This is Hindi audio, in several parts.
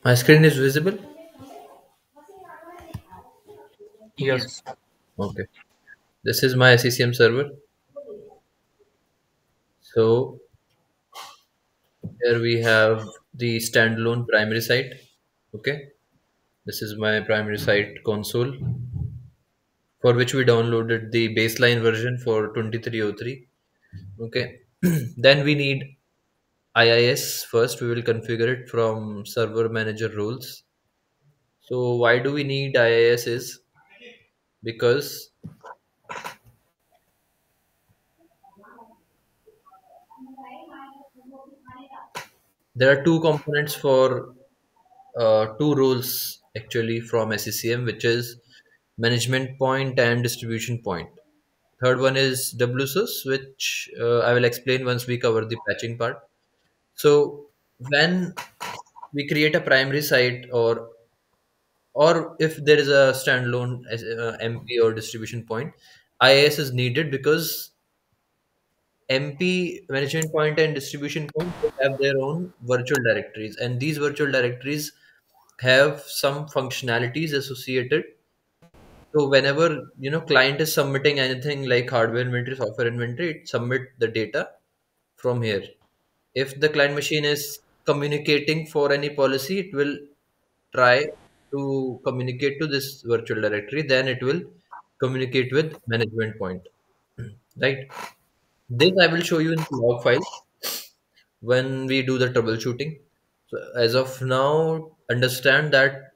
My screen is visible? Yes. Yes. Okay. This is my SCCM server. So here we have the standalone primary site. Okay. This is my primary site console for which we downloaded the baseline version for 2303. Okay. Then we need IIS first. We will configure it from server manager rules. So why do we need IIS is because there are two components for two roles actually from SCCM, which is management point and distribution point. Third one is WSUS, which I will explain once we cover the patching part. So when we create a primary site, or if there is a standalone MP or distribution point, IIS is needed because MP, management point, and distribution point, they have their own virtual directories, and these virtual directories have some functionalities associated. So whenever client is submitting anything like hardware inventory, software inventory, it submit the data from here. If the client machine is communicating for any policy, it will try to communicate to this virtual directory. Then it will communicate with management point, right? This I will show you in log file when we do the troubleshooting. So as of now, understand that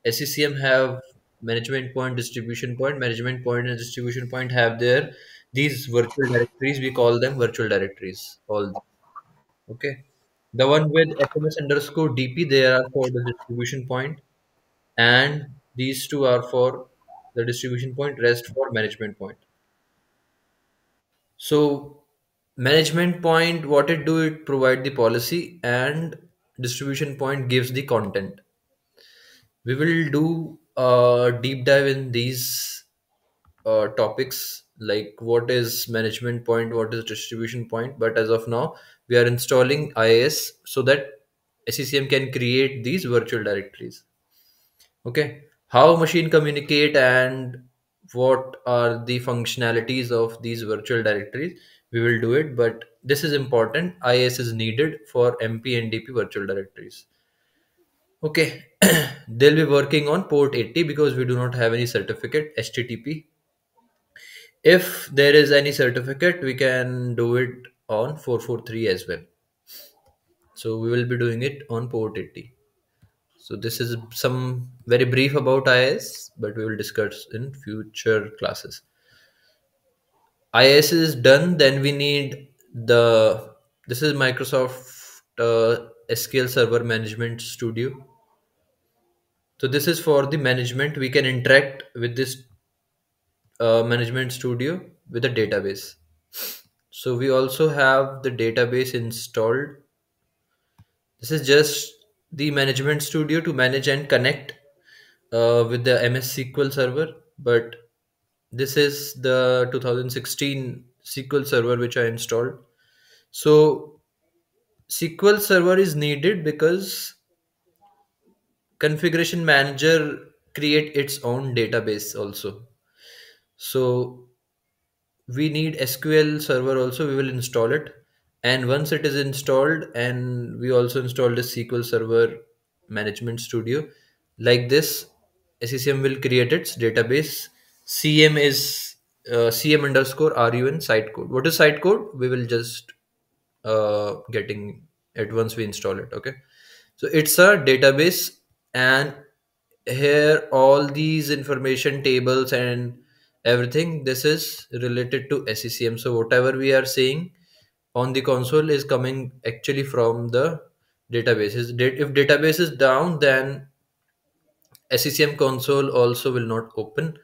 SCCM have management point, distribution point. Management point and distribution point have their these virtual directories. We call them virtual directories. All okay. The one with FMS underscore DP, they are for the distribution point, and these two are for the distribution point. Rest for management point. So management point, what it do, it provide the policy, and distribution point gives the content. We will do a deep dive in these topics like what is management point, what is distribution point. But as of now, we are installing IIS so that SCCM can create these virtual directories. Okay, how machine communicate and what are the functionalities of these virtual directories, we will do it. But this is important, IIS is needed for MP and DP virtual directories. Okay, they'll be working on port 80 because we do not have any certificate HTTP. If there is any certificate, we can do it on 443 as well. So we will be doing it on port 80. So this is some very brief about IIS, but we will discuss in future classes. IIS is done, then we need the this is Microsoft SQL Server Management Studio. So this is for the management. We can interact with this management studio with a database. So we also have the database installed. This is just the management studio to manage and connect with the MS SQL server. But this is the 2016 SQL server which I installed. So SQL server is needed because configuration manager create its own database also. So we need SQL server also. We will install it, and once it is installed, and we also install the SQL server management studio like this, SCCM will create its database. CM is CM underscore RUN site code. What is site code? We will just getting it once we install it. Okay, so it's a database, and here all these information tables and everything, this is related to SCCM. So whatever we are saying on the console is coming actually from the databases. If database is down, then SCCM console also will not open.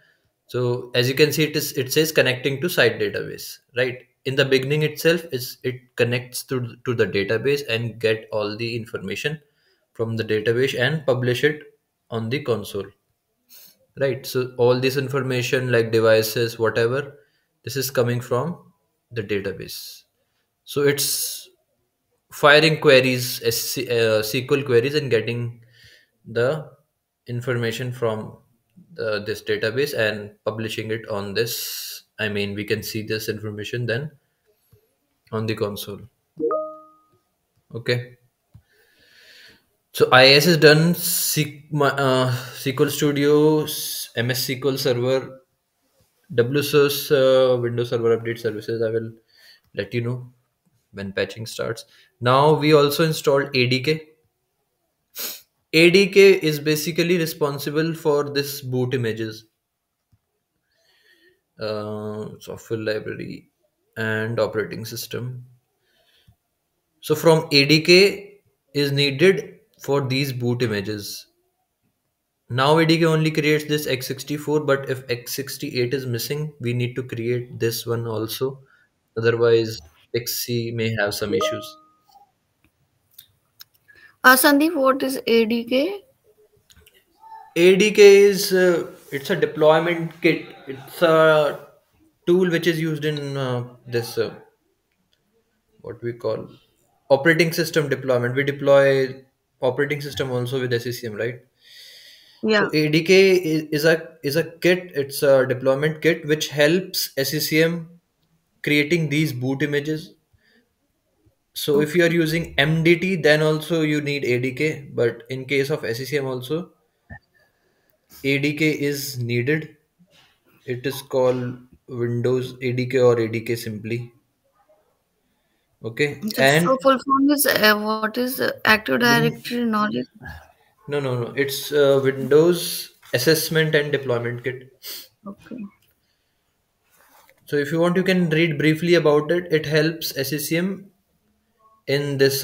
So as you can see, it says connecting to site database, right? In the beginning itself, is it connects to the database and get all the information from the database and publish it on the console, right? So all this information like devices, whatever, this is coming from the database. So it's firing queries, SQL queries, and getting the information from this database and publishing it on this. I mean, we can see this information then on the console. Okay. So IIS is done. SQL Studio, MS SQL Server, WSOS, Windows Server Update Services. I will let you know when patching starts. Now we also installed ADK. ADK is basically responsible for this boot images, software library, and operating system. So from ADK is needed for these boot images. Now ADK only creates this x64, but if x68 is missing, we need to create this one also. Otherwise, XC may have some issues. Sandeep, what is ADK? ADK is it's a deployment kit. It's a tool which is used in this what we call operating system deployment. We deploy operating system also with SCCM, right? So Yeah. ADK is a kit. It's a deployment kit which helps SCCM creating these boot images. So if you are Okay. using MDT, then also you need ADK. But in case of SCCM also, ADK is needed. It is called Windows ADK or ADK simply. Okay, So and full form is what is Active Win Directory knowledge? no. It's Windows Assessment and Deployment Kit. Okay. So if you want, you can read briefly about it. It helps SCCM in this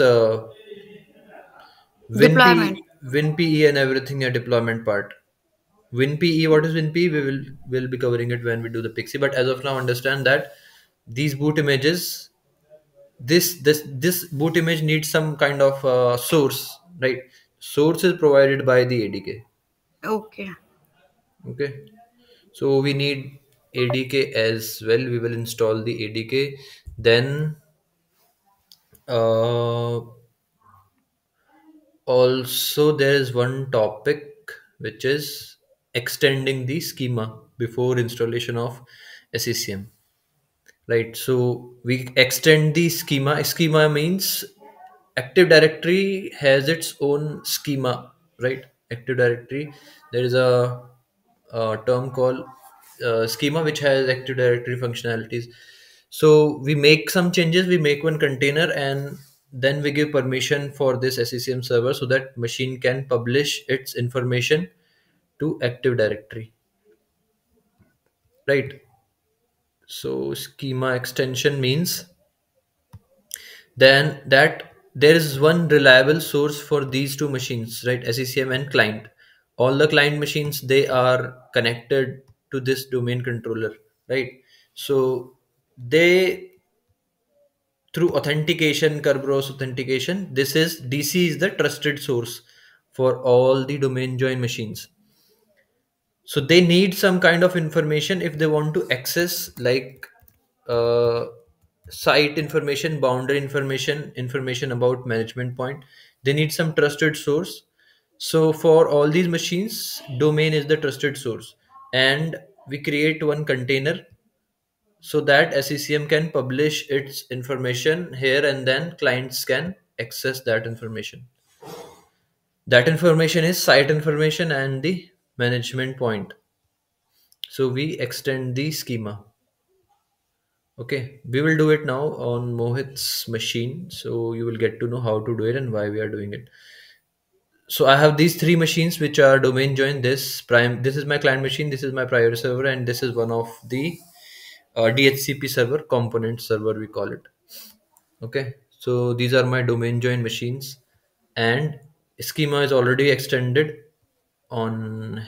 Deployment. WinPE and everything a deployment part. WinPE, what is WinPE? We will be covering it when we do the Pixie. But as of now, understand that these boot images, this boot image needs some kind of source, right? Source is provided by the ADK. Okay. Okay, so we need ADK as well. We will install the ADK. Then uh, also there is one topic which is extending the schema before installation of SCCM. Right, so we extend the schema. Schema means Active Directory has its own schema, right? Active Directory, there is a term called schema which has Active Directory functionalities. So we make some changes, we make one container, and then we give permission for this SCCM server so that machine can publish its information to Active Directory, right? So schema extension means then that there is one reliable source for these two machines, right? SCCM and client. All the client machines, they are connected to this domain controller, right? So they, through authentication, Kerberos authentication, this is DC is the trusted source for all the domain join machines. So they need some kind of information if they want to access, like uh, site information, boundary information, information about management point. They need some trusted source. So for all these machines, domain is the trusted source, and we create one container so that SCCM can publish its information here, and then clients can access that information. That information is site information and the management point. So we extend the schema. Okay, we will do it now on Mohit's machine. So you will get to know how to do it and why we are doing it. So I have these three machines which are domain joined. This is my client machine, this is my private server, and this is one of the DHCP server, component server we call it. Okay, so these are my domain joined machines, and schema is already extended on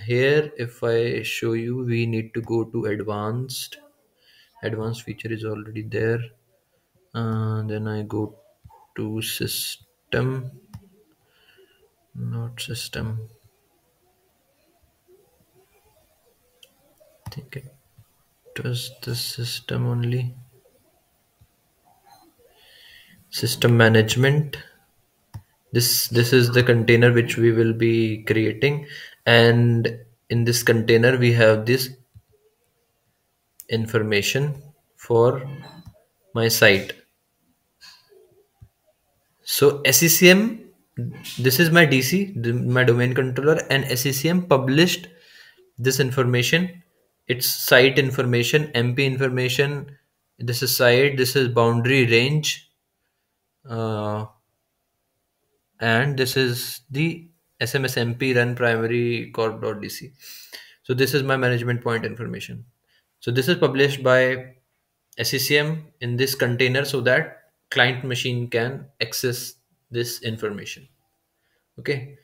here. If I show you, we need to go to advanced feature is already there. Then I go to system, not system. I think it was the system only. system management. This is the container which we will be creating, and in this container we have this information for my site. So SCCM, this is my DC, my domain controller, and SCCM published this information. It's site information, MP information. This is site. This is boundary range, uh, and this is the SMS MP run primary corp.dc. So this is my management point information. So this is published by SCCM in this container so that client machine can access this information. Okay.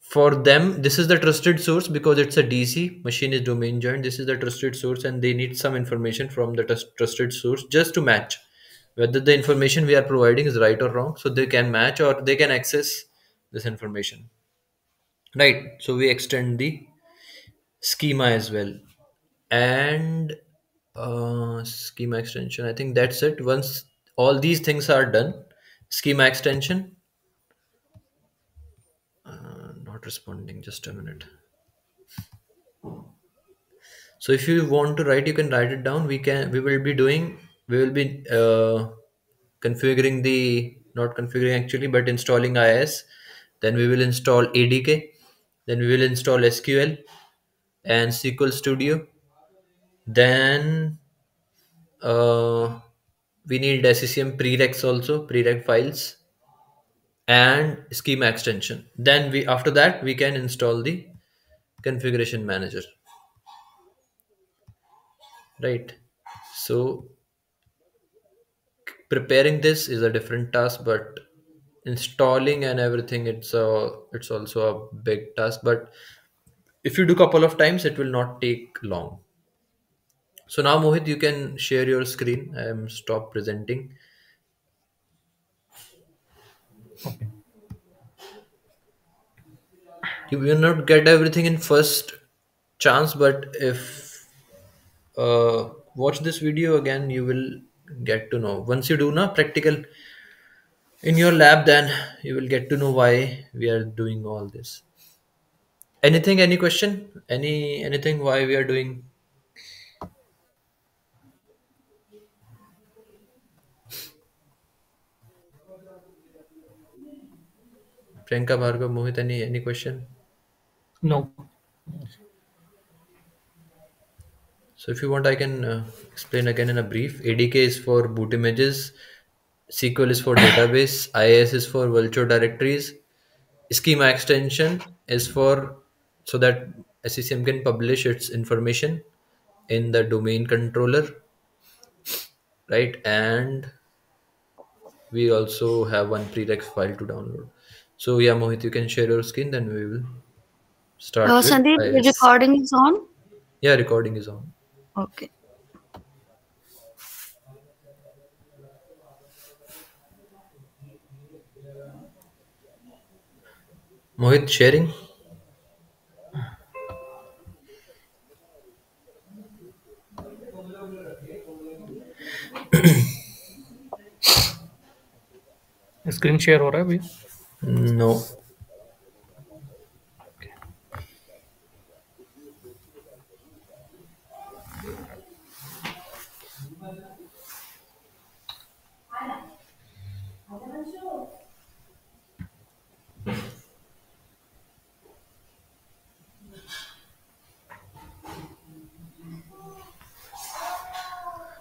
For them, this is the trusted source because it's a DC machine is domain joined. This is the trusted source, and they need some information from the trusted source just to match whether the information we are providing is right or wrong. So they can match or they can access this information. Right. So we extend the schema as well, and schema extension. I think that's it. Once all these things are done, schema extension. Not responding. Just a minute. So if you want to write, you can write it down. We will be doing, we will be configuring the, not configuring actually, but installing IIS. Then we will install ADK. Then we will install SQL and SQL Studio. Then we need SCCM prereqs also, prereq files and schema extension. Then we, after that, we can install the configuration manager, right? So preparing this is a different task, but installing and everything, it's also a big task. But if you do couple of times, it will not take long. So now Mohit, you can share your screen. I am stop presenting. Okay. You will not get everything in first chance, but if watch this video again, you will get to know. Once you do na practical in your lab, then you will get to know why we are doing all this. Anything, any question, anything why we are doing? Priyanka, Bhargav, Mohit, any question? No. So if you want, I can explain again in a brief. ADK is for boot images, SQL is for database, IIS is for virtual directories, schema extension is for so that SCCM can publish its information in the domain controller, right? And we also have one prereq file to download. So yeah, Mohit, you can share your screen, then we will start with Sandeep, the IIS. recording is on. Yeah, recording is on. Okay. Mohit, sharing. Screen share हो रहा है भैया? No.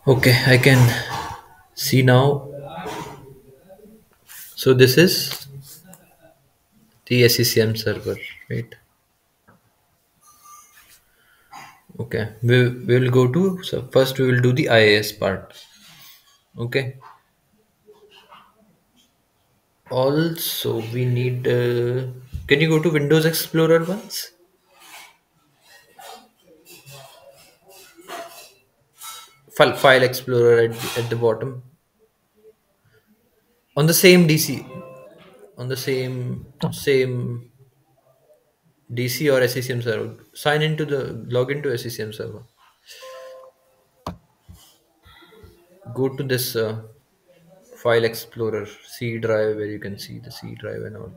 Okay, I can see now. So this is the SCCM server, right? Okay, we will go to, so first we will do the IIS part. Okay. Also, we need. Can you go to Windows Explorer once? File Explorer at the bottom on the same DC, on the same DC or SCCM server. Sign into the log into SCCM server. Go to this File Explorer, C drive, where you can see the C drive and all.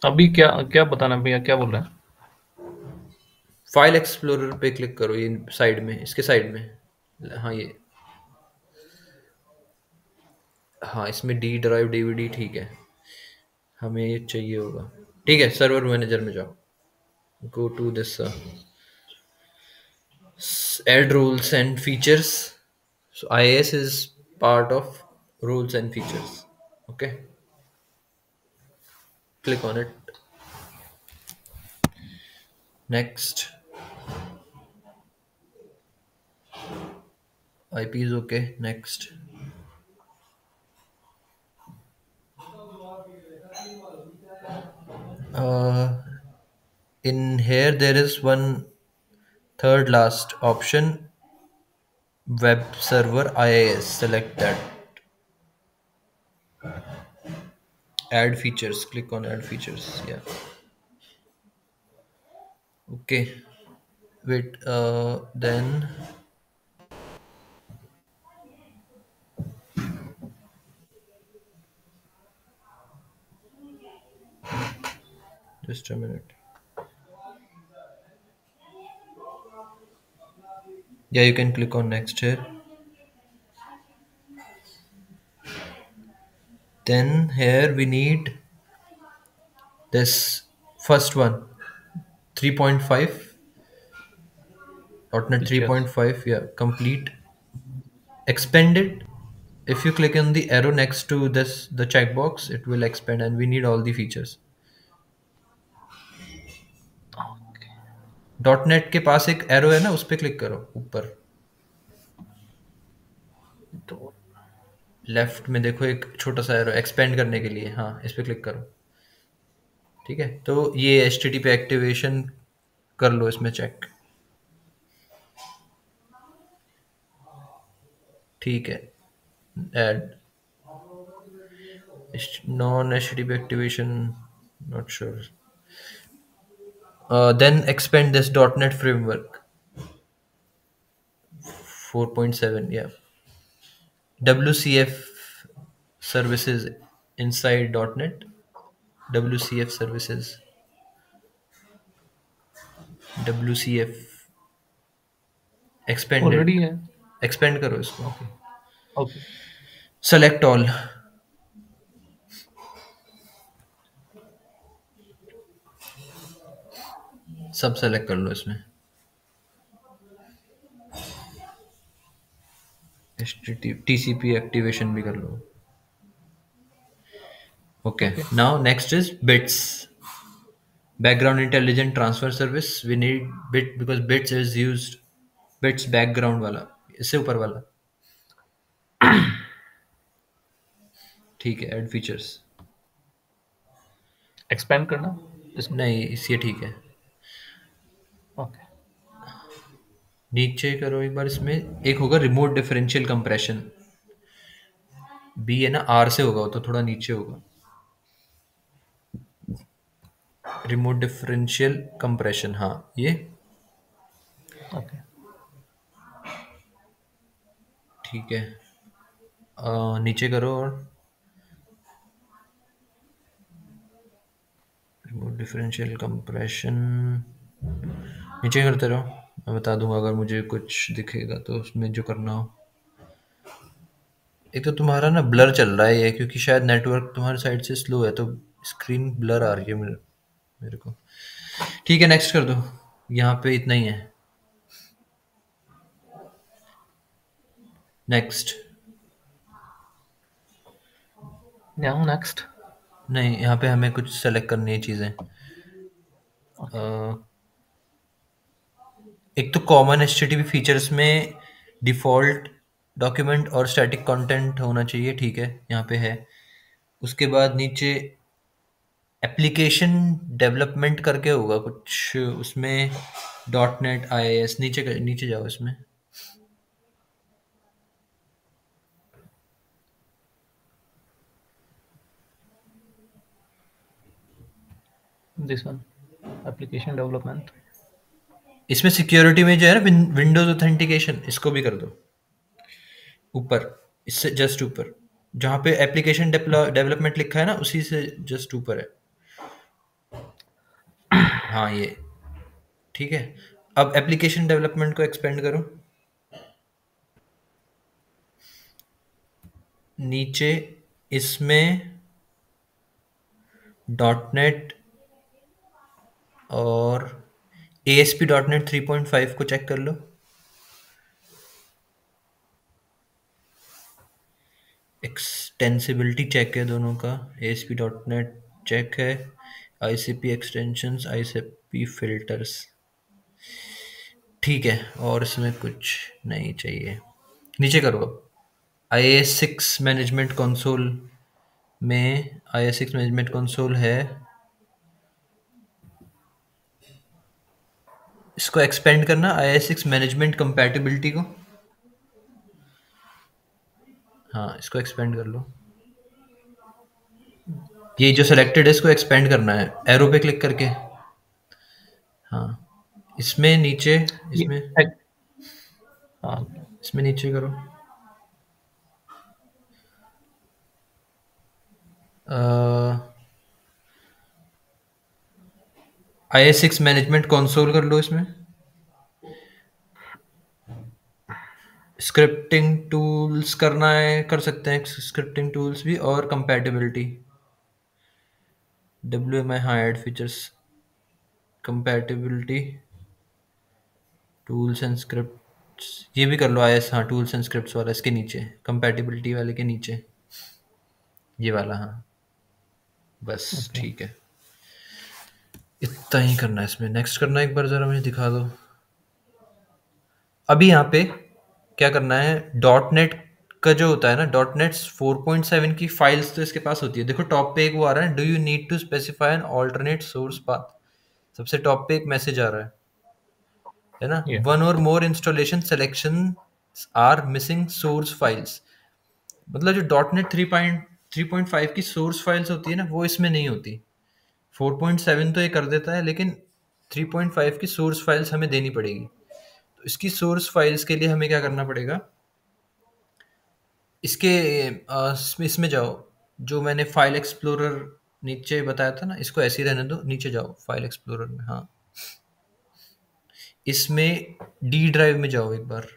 अभी क्या क्या बताना भैया, क्या बोल रहे हैं? फाइल एक्सप्लोरर पे क्लिक करो, ये साइड में, इसके साइड में, हाँ ये, हाँ इसमें डी ड्राइव डीवीडी, ठीक है, हमें ये चाहिए होगा। ठीक है, सर्वर मैनेजर में जाओ, go to this add rules and features. So IIS is part of rules and features. Okay, click on it. Next, IP is okay. Next, uh, in here there is one third last option, web server IIS. Select that. Add features. Click on add features. Yeah. Okay. Wait. Then just a minute. Yeah, you can click on next here. Then here we need this first one, 3.5, .NET Features. 3.5. Yeah, complete. Expand it. If you click on the arrow next to this, the checkbox, it will expand, and we need all the features. .NET के पास एक एरो है ना, उस पर क्लिक करो ऊपर तो लेफ्ट में, देखो एक छोटा सा एरो एक्सपेंड करने के लिए, हाँ इस पर क्लिक करो। ठीक है, तो ये HTTP एक्टिवेशन कर लो इसमें चेक। ठीक है, add non HTTP activation, not sure. Then expand this .NET framework 4.7. Yeah, WCF services inside .NET. WCF services, WCF already expanded, है। expand करो इसको। ओके ओके Select all, सब सेलेक्ट कर लो इसमें। TCP एक्टिवेशन भी कर लो। Okay, okay now next is bits, background intelligent transfer service. We need bit because bits is used, bits background वाला, इससे ऊपर वाला। ठीक है, ऐड फीचर्स, एक्सपेंड करना इसको। नहीं इसे ठीक है। ओके नीचे करो एक बार, इसमें एक होगा रिमोट डिफरेंशियल कंप्रेशन, बी है ना, आर से होगा वो, तो थोड़ा नीचे होगा। रिमोट डिफरेंशियल कंप्रेशन, हाँ ये ओके ठीक है। नीचे करो और रिमोट डिफरेंशियल कंप्रेशन नीचे करते रहो, मैं बता दूंगा अगर मुझे कुछ दिखेगा तो उसमें जो करना हो। एक तो तुम्हारा ना ब्लर चल रहा है ये, क्योंकि शायद नेटवर्क तुम्हारी साइड से स्लो है, तो स्क्रीन ब्लर आ रही है मेरे को। ठीक है, नेक्स्ट कर दो, यहाँ पे इतना ही है। नेक्स्ट, यहाँ नेक्स्ट। नहीं यहाँ पे हमें कुछ सेलेक्ट करनी है चीज़ें। एक तो कॉमन HTTP फीचर्स में डिफ़ॉल्ट डॉक्यूमेंट और स्टैटिक कंटेंट होना चाहिए, ठीक है यहाँ पे है। उसके बाद नीचे एप्लीकेशन डेवलपमेंट करके होगा कुछ, उसमें .NET IIS, नीचे जाओ इसमें। This one application development. इसमें सिक्योरिटी में जो है ना, विंडोज ऑथेंटिकेशन, इसको भी कर दो। ऊपर, इससे जस्ट ऊपर, जहाँ पे एप्लीकेशन डेवलपमेंट लिखा है ना, उसी से जस्ट ऊपर है। हाँ ये ठीक है। अब एप्लीकेशन डेवलपमेंट को एक्सपेंड करो। नीचे इसमें डॉट नेट और ASP डॉट नेट 3.5 को चेक कर लो। एक्सटेंसिबिलिटी चेक है दोनों का। ASP डॉट नेट चेक है। ICP एक्सटेंशंस, ICP फिल्टर्स ठीक है। और इसमें कुछ नहीं चाहिए। नीचे करो अब। IIS6 मैनेजमेंट कंसोल में IIS6 मैनेजमेंट कंसोल है, इसको एक्सपेंड करना IIS6 मैनेजमेंट कंपैटिबिलिटी को। हाँ इसको एक्सपेंड कर लो। ये जो सिलेक्टेड है इसको एक्सपेंड करना है एरो पे क्लिक करके। हाँ इसमें नीचे, ये इसमें हाँ, इसमें नीचे करो। IIS6 मैनेजमेंट कंसोल कर लो। इसमें स्क्रिप्टिंग टूल्स करना है, कर सकते हैं स्क्रिप्टिंग टूल्स भी, और कंपैटिबिलिटी WMI हाँ add features compatibility tools and scripts ये भी कर लो। IIS हाँ टूल्स एंड स्क्रिप्ट्स वाला इसके नीचे, कंपैटिबिलिटी वाले के नीचे ये वाला। हाँ बस ओके। ठीक है, इतना ही करना है इसमें। नेक्स्ट करना है, एक बार ज़रा मुझे दिखा दो। अभी यहाँ पे क्या करना है, डॉट नेट का जो होता है ना, डॉट नेट 4.7 की फाइल्स तो इसके पास होती है। देखो टॉप पे एक वो आ रहा है, do you need to specify an alternate source path. सबसे टॉप पे एक मैसेज आ रहा है ना, ये one or more installation selection are missing source files. मतलब जो डॉट नेट 3.5 की सोर्स फाइल्स होती है ना, वो इसमें नहीं होती। 4.7 तो ये कर देता है, लेकिन 3.5 की सोर्स फाइल्स हमें देनी पड़ेगी। तो इसकी सोर्स फाइल्स के लिए हमें क्या करना पड़ेगा, इसके इसमें जाओ, जो मैंने फाइल एक्सप्लोरर नीचे बताया था ना, इसको ऐसे ही रहने दो। नीचे जाओ फाइल एक्सप्लोरर में। हाँ इसमें डी ड्राइव में जाओ एक बार।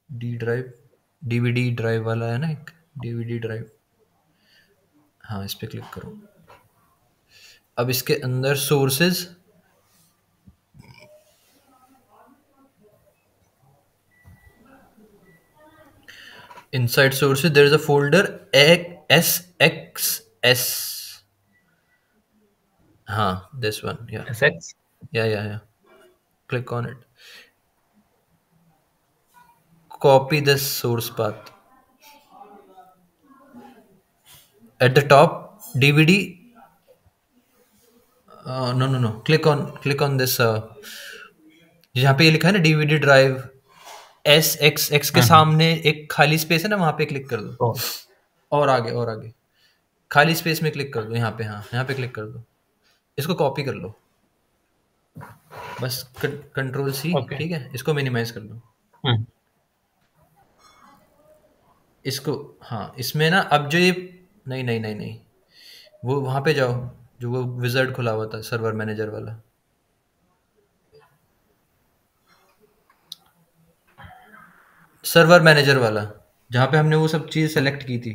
डी ड्राइव, DVD ड्राइव वाला है ना एक, DVD ड्राइव। हाँ इस पे क्लिक करो। अब इसके अंदर sources, inside sources there is a folder SXS। हाँ this one, yeah, SX yeah, click on it, copy this source path at the top DVD, no, click on this, जहाँ पे ये लिखा है ना DVD ड्राइव SXX के सामने एक खाली स्पेस है ना, वहाँ पे क्लिक कर दो। तो और आगे, और आगे खाली स्पेस में क्लिक कर दो, यहाँ पे। हाँ यहाँ पे क्लिक कर दो, इसको कॉपी कर लो बस। Control C, okay. ठीक है। इसको मिनिमाइज कर दो, हम्म, इसको। हाँ इसमें ना अब जो ये, नहीं, वो वहाँ पे जाओ जो वो विज़ार्ड खुला हुआ था, सर्वर मैनेजर वाला। सर्वर मैनेजर वाला, जहाँ पे हमने वो सब चीज़ सेलेक्ट की थी।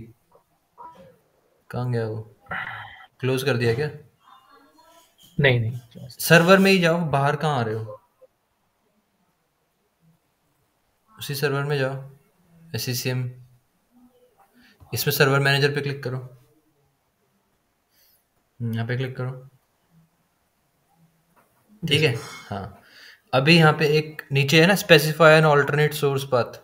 कहाँ गया वो, क्लोज कर दिया क्या? नहीं नहीं सर्वर में ही जाओ, बाहर कहाँ आ रहे हो? उसी सर्वर में जाओ, SCCM। इसमें सर्वर मैनेजर पे क्लिक करो। यहाँ पे क्लिक करो, ठीक दिस है। हाँ अभी यहाँ पे एक नीचे है ना, specify an alternate source path.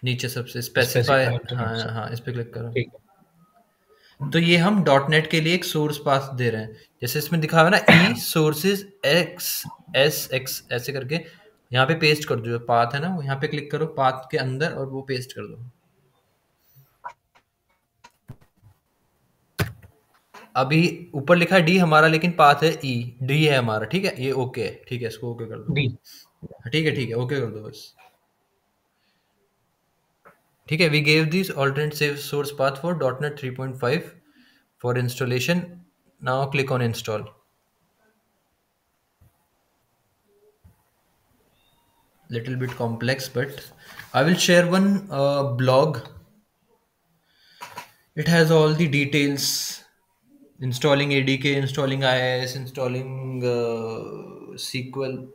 नीचे सबसे स्पेसिफाई, स्पेसिफाई हाँ हाँ इस पे क्लिक करो। ठीक है। तो ये हम डॉट नेट के लिए एक सोर्स पाथ दे रहे हैं। जैसे इसमें दिखा हुआ है ना, ई सोर्सेज XSX ऐसे करके, यहाँ पे पेस्ट कर दो। जो पाथ है ना, वो यहाँ पे क्लिक करो पाथ के अंदर और वो पेस्ट कर दो। अभी ऊपर लिखा है D हमारा, लेकिन पाथ है E, D है हमारा, ठीक है। ये ओके है, ठीक है, इसको ओके कर दो। डी ठीक है ओके कर दो बस। ठीक है, we gave these alternate safe source path for .NET 3.5 for installation. Now click on install. Little bit complex, but I will share one blog. It has all the details: installing ADK, installing IIS, installing SQL.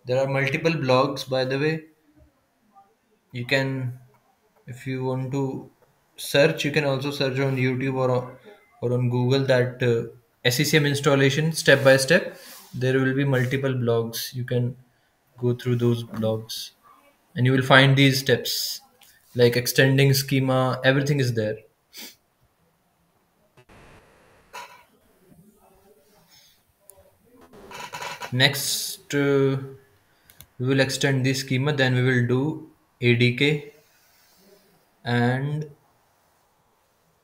There are multiple blogs, by the way. You can, if you want to search, you can also search on YouTube or on Google that SCCM installation step by step. There will be multiple blogs. You can go through those blogs and you will find these steps like extending schema. Everything is there. Next, we will extend the schema. Then we will do ADK, and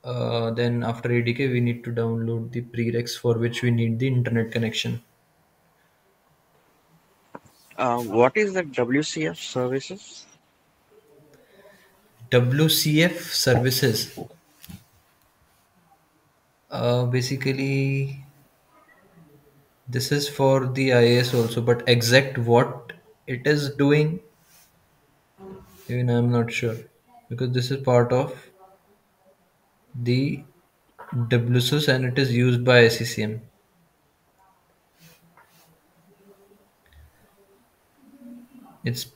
then after ADK, we need to download the prereqs for which we need the internet connection. What is the WCF services? WCF services. Basically, this is for the IAS also, but exact what it is doing, even I'm not sure, because this is part of the WSUS and it is used by SCCM. It's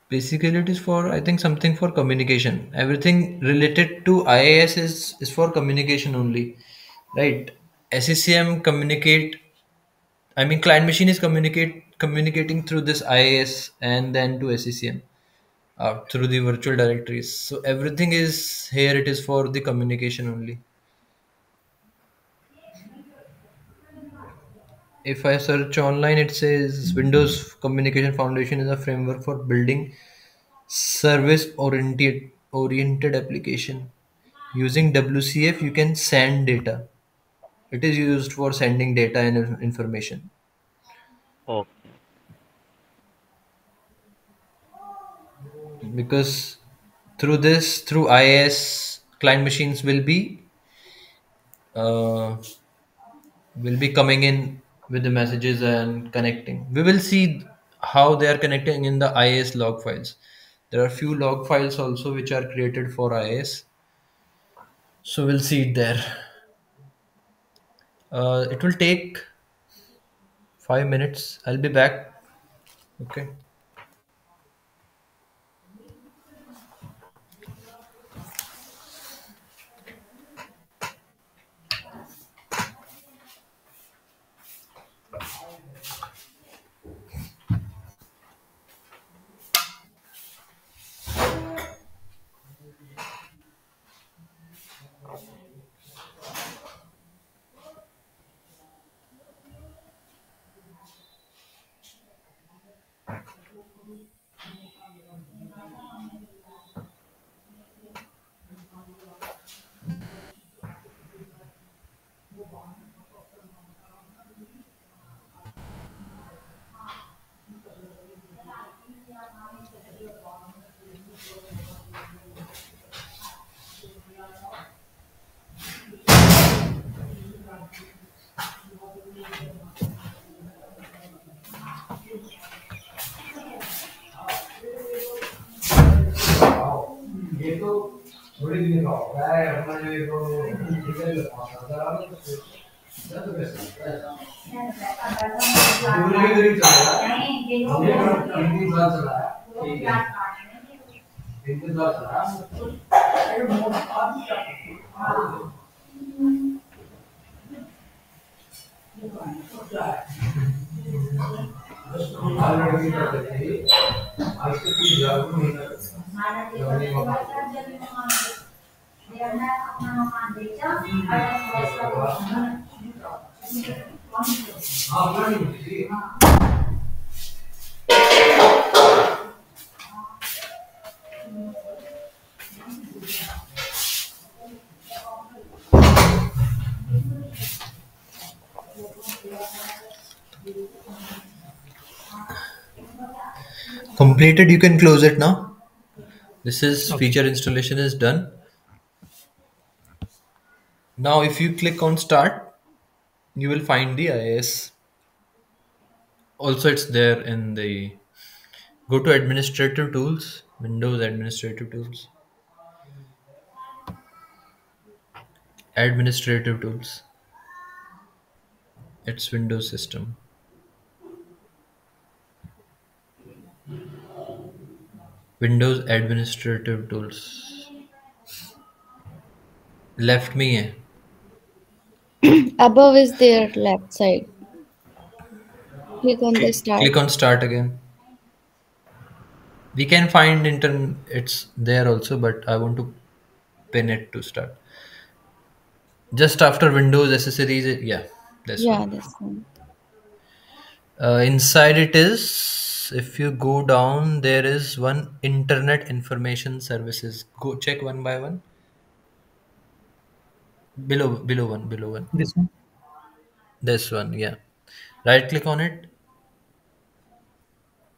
basically it is for, I think, something for communication. Everything related to IAS is for communication only, right? SCCM communicate. I mean, client machine is communicating through this IAS and then to SCCM through the virtual directories. So everything is here. It is for the communication only. If I search online, it says Windows Communication Foundation is a framework for building service oriented application. Using WCF, you can send data. It is used for sending data and information, Oh, because through IIS, client machines uh, will be coming in with the messages and connecting. We will see how they are connecting in the IIS log files. There are few log files also which are created for IIS, so we'll see it there. It will take 5 minutes. I'll be back. Okay. Completed. You can close it now. This is Okay. feature installation is done. Now if you click on start, you will find the IIS. Also it's there in the, go to administrative tools, Windows administrative tools, administrative tools. It's Windows system. Windows administrative tools. Left me है. Above is their left side. Click on the start. Click on start again. We can find it's there also, but I want to pin it to start. Just after Windows accessories, yeah, this one. Yeah, this one. Inside it is, if you go down, there is one Internet Information Services. Go check one by one. Below one. This one. This one, yeah. Right click on it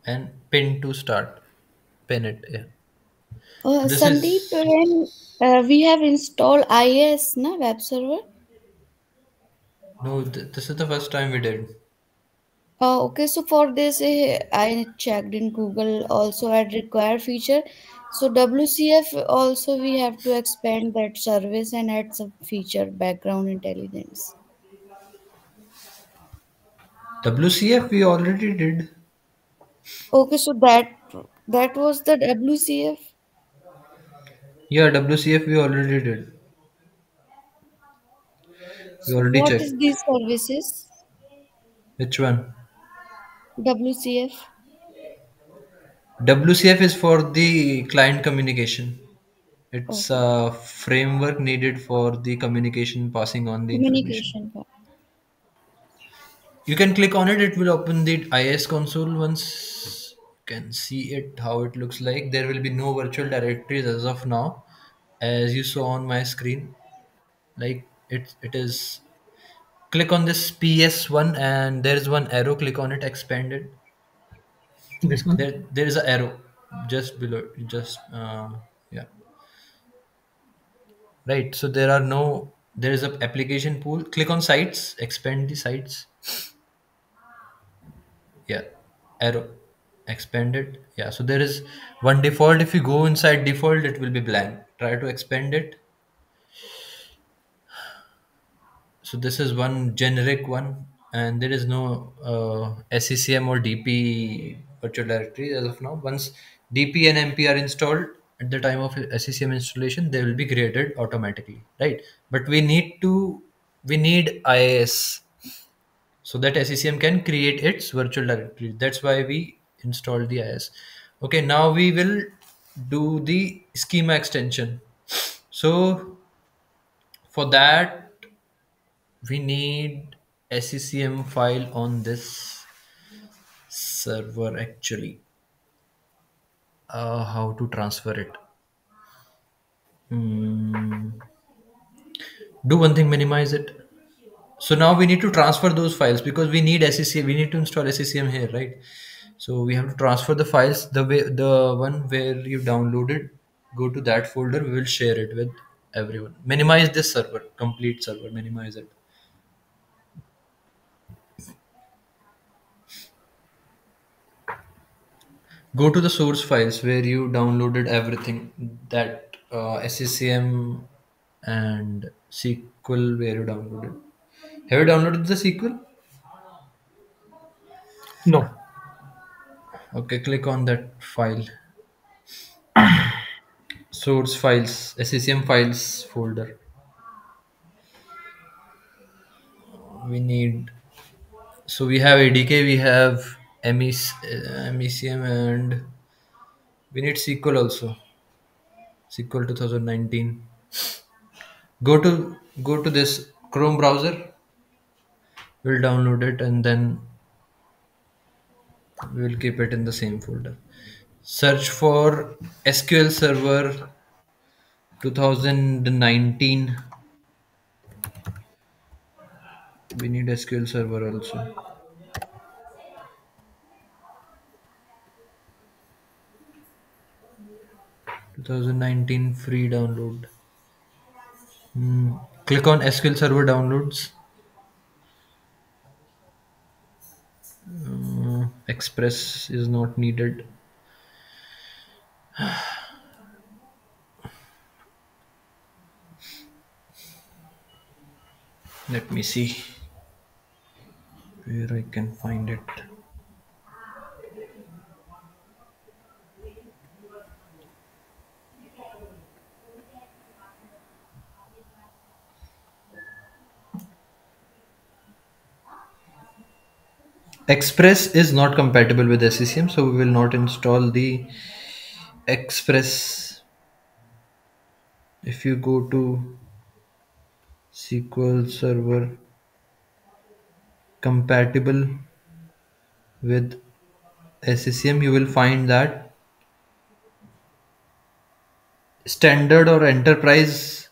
and pin to start. Pin it, yeah. This Sandeep, is, when we have installed IIS, na web server. no, this is the first time we did. Okay, so for this, I checked in Google also at required feature. So WCF also we have to expand that service and add some feature background intelligence. WCF we already did. Okay, so that was the WCF. Yeah, WCF we already did. We So already what is checked. these services? Which one? WCF. WCF is for the client communication. It's Okay, a framework needed for the communication passing on the information. communication part. You can click on it, it will open the IIS console. Once you can see it, how it looks like. There will be no virtual directories as of now, as you saw on my screen. Like it is, click on this PS1 and there is one arrow, click on it, expand it. This one. There is an arrow just below, just yeah, right. So there are no, there is a application pool. Click on sites, expand the sites. Yeah, arrow, expand it. Yeah, so there is one default. If you go inside default, it will be blank. Try to expand it. So this is one generic one, and there is no SCCM or DP virtual directory as of now. Once DP and MP are installed at the time of SCCM installation, they will be created automatically, right? But we need IIS so that SCCM can create its virtual directory. That's why we installed the IIS. Okay, now we will do the schema extension. So for that we need SCCM file on this server actually. How to transfer it? Hmm. Do one thing, minimize it. So now we need to transfer those files because we need SCCM. We need to install SCCM here, right? So we have to transfer the files. The one where you downloaded, go to that folder. We will share it with everyone. Minimize this server, complete server. Minimize it. Go to the source files where you downloaded everything, that SCCM and SQL where you downloaded. Have you downloaded the SQL? No. Okay, click on that file. Source files, SCCM files folder. We need, so we have ADK, we have MECM, and we need SQL also. SQL 2019. Go to this Chrome browser. We'll download it and then we will keep it in the same folder. Search for SQL Server 2019. We need SQL Server also. 2019 free download. Click on SQL Server downloads. Express is not needed. Let me see where I can find it. Express is not compatible with SCCM, so we will not install the Express. If you go to SQL Server compatible with SCCM, you will find that standard or enterprise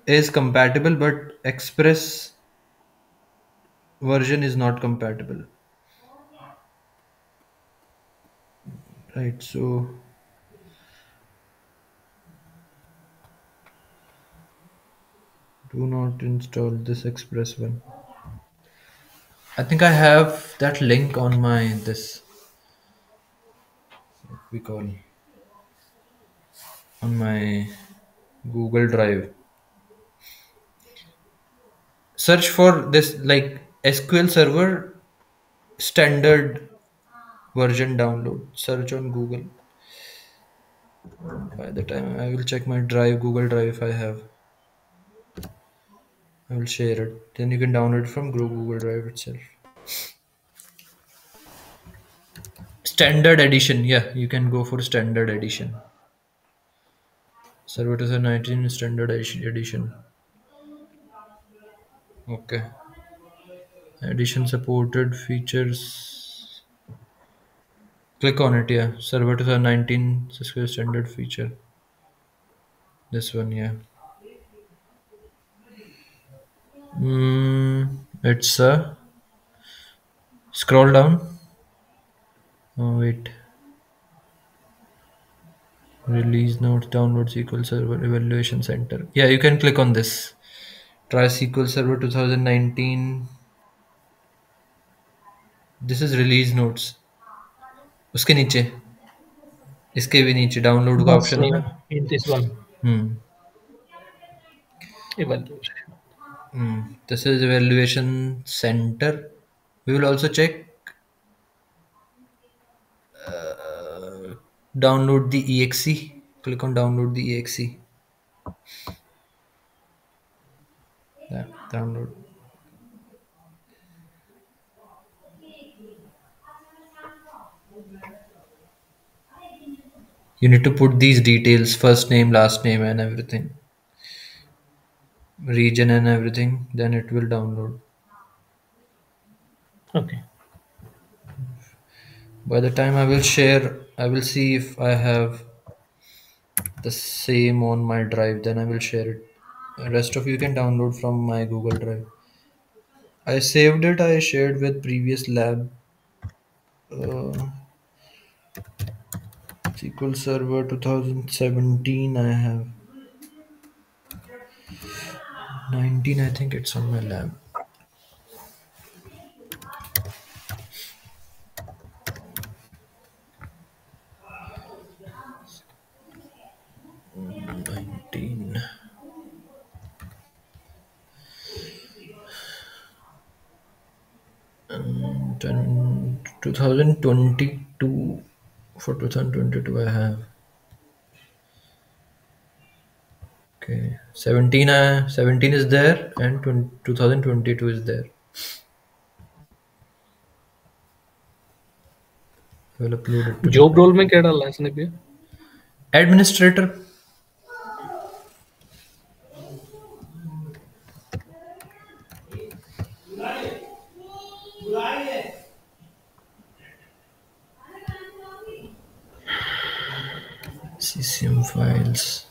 is compatible, but Express version is not compatible. Right, so do not install this Express one. I think I have that link on my this what we call on my Google Drive. Search for this like SQL Server standard version download. Search on Google. By the time I will check my drive, Google Drive, if I have, I will share it. Then you can download it from Google Drive itself. Standard edition, yeah, you can go for standard edition. Server 2019 standard edition. Okay. Edition supported features. Click on it, yeah. Server 2019 Cisco standard feature. This one, yeah. It's a scroll down. Oh wait. Release notes, download SQL Server Evaluation Center. Yeah, you can click on this. Try SQL Server 2019. This is release notes. उसके नीचे इसके भी नीचे डाउनलोड का बस ऑप्शन है ना. in this one Hmm. evaluation. This is evaluation center. We will also check download the exe. Click on download the exe. Yeah, download. You need to put these details: first name, last name, and everything, region, and everything. Then it will download. Okay. By the time I will share, I will see if I have the same on my drive. Then I will share it. The rest of you can download from my Google Drive. I saved it. I shared with previous lab. Uh, SQL Server 2017. I have 19. I think it's on my lab. Nineteen. 2022. For 2022 I have. Okay. 17 is there and 2022 is there. I will upload it to the job role में क्या डाला है इसने भी? administrator. CCM files.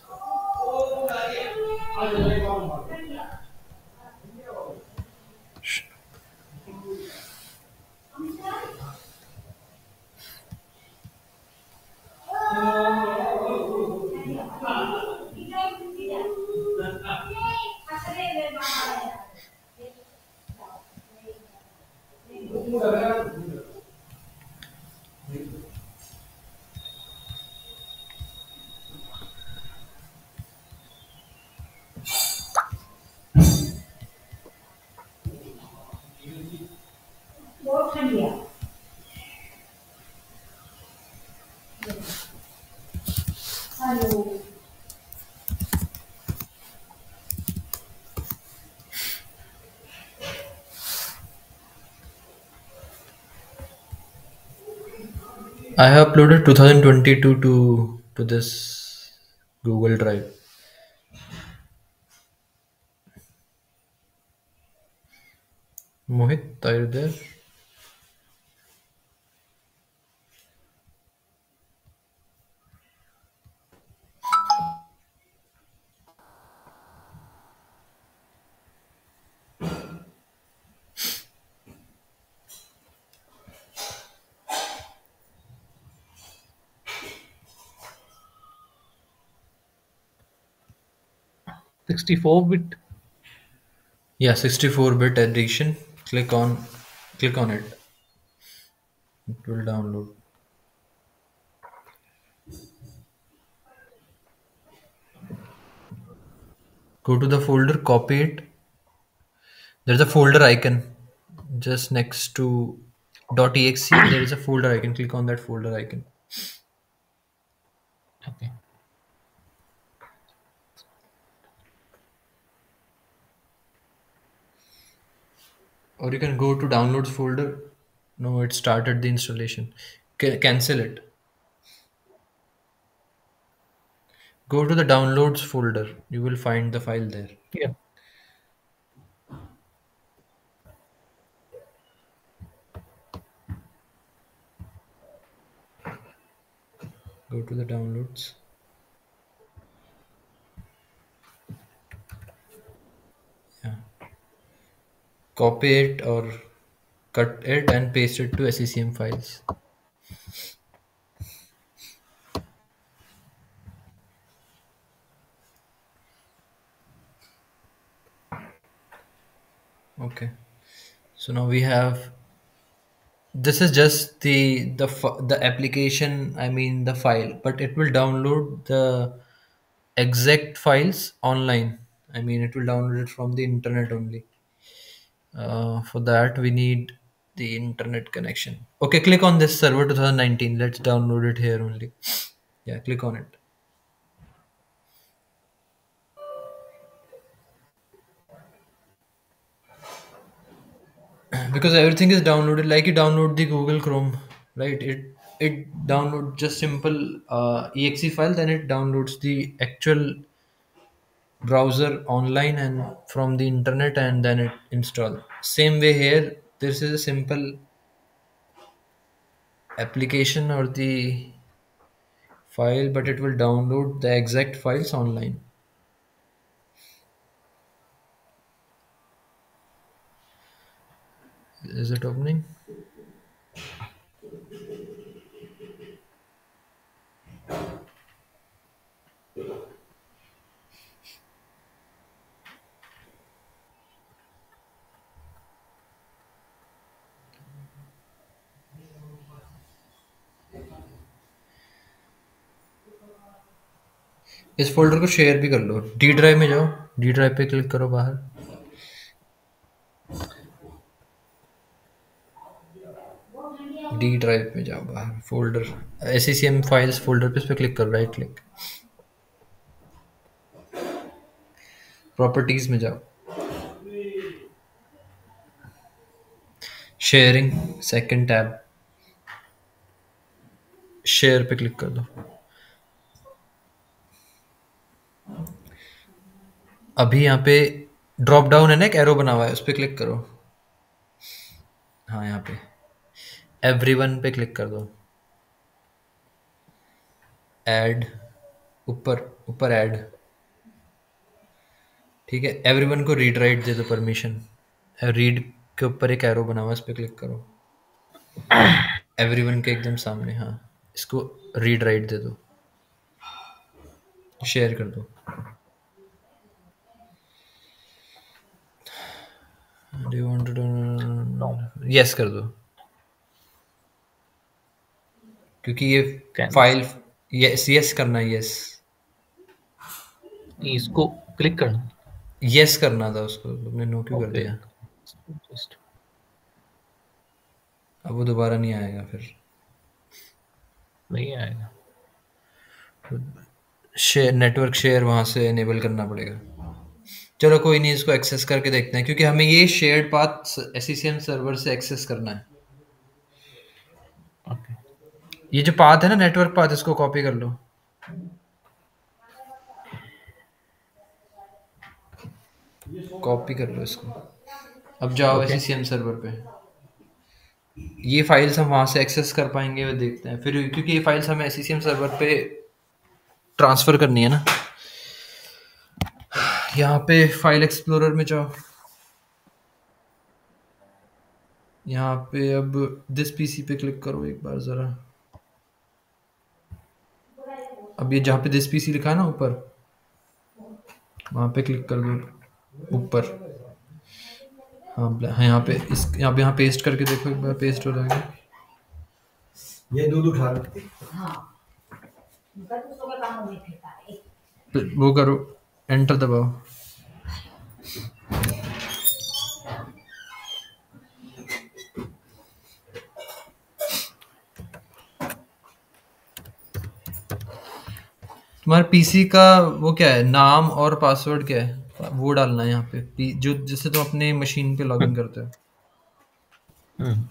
I have uploaded 2022 to this Google Drive. Mohit, are you there? 64-bit. Yeah, 64-bit edition. Click on it. It will download. Go to the folder, copy it. There's a folder icon just next to .exe. There is a folder icon. Click on that folder icon. Okay. Or you can go to downloads folder. No, it started the installation. Cancel it. Go to the downloads folder. You will find the file there. Yeah. Go to the downloads. Yeah. Copy it or cut it and paste it to SCCM files. Okay. So now we have, this is just the application, I mean the file, but it will download the exact files online. I mean it will download it from the internet only. For that we need the internet connection. Okay, click on this server 2019. Let's download it here only. Yeah, click on it. Because everything is downloaded like you download the Google Chrome, right? It download just simple exe file, then it downloads the actual browser online and from the internet, and then it install. Same way here, this is a simple application or the file, but it will download the exact files online. Is it opening? इस फोल्डर को शेयर भी कर लो, डी ड्राइव में जाओ, डी ड्राइव पे क्लिक करो बाहर, डी ड्राइव में जाओ बाहर, फोल्डर SCCM फाइल्स फोल्डर पे, इस पे क्लिक करो, राइट क्लिक, प्रॉपर्टीज में जाओ, शेयरिंग सेकंड टैब, शेयर पे क्लिक कर दो। अभी यहाँ पे ड्रॉप डाउन है ना, एक एरो बना हुआ है, उस पर क्लिक करो। हाँ, यहाँ पे एवरीवन पे क्लिक कर दो, ऐड, ऊपर ऊपर ऐड, ठीक है। एवरीवन को रीड राइट दे दो परमिशन, रीड के ऊपर एक एरो बना हुआ है, उस पर क्लिक करो, एवरीवन के एकदम सामने। हाँ, इसको रीड राइट दे दो, शेयर कर दो। Do you want to, yes कर दो, क्योंकि ये Cancel. फाइल, यस यस करना है, यस इसको क्लिक करना। यस करना था उसको, तुमने नो क्यों कर Okay. दिया? Just अब वो दोबारा नहीं आएगा फिर। नहीं आएगा। शेयर नेटवर्क शेयर वहाँ से इनेबल करना पड़ेगा। चलो कोई नहीं, इसको एक्सेस करके देखते हैं, क्योंकि हमें ये शेयर्ड पाथ एससीएम सर्वर से एक्सेस करना है। ओके। ये जो पाथ है ना, नेटवर्क पाथ, इसको कॉपी कर लो। कॉपी कर लो इसको। अब जाओ ओके। एससीएम सर्वर पे। ये फाइल्स हम वहाँ से एक्सेस कर पाएंगे, वो देखते हैं फिर, क्योंकि ये फाइल्स हमें एससीएम सर्वर पे ट्रांसफर करनी है ना। यहाँ पे फाइल एक्सप्लोरर में जाओ। यहाँ पे अब दिस पीसी पे क्लिक करो एक बार ज़रा। अब ये जहाँ पे दिस पीसी लिखा है ना ऊपर, वहाँ पे क्लिक कर दो ऊपर। हाँ हाँ, यहाँ पे यहाँ पेस्ट करके देखो एक बार, पेस्ट हो जाएगा। ये दूध उठा लो। वो करो, एंटर दबाओ। तुम्हारे पीसी का वो क्या है, नाम और पासवर्ड क्या है, वो डालना है यहाँ पे, जो जिससे तुम अपने मशीन पे लॉगिन करते हो। हम्म।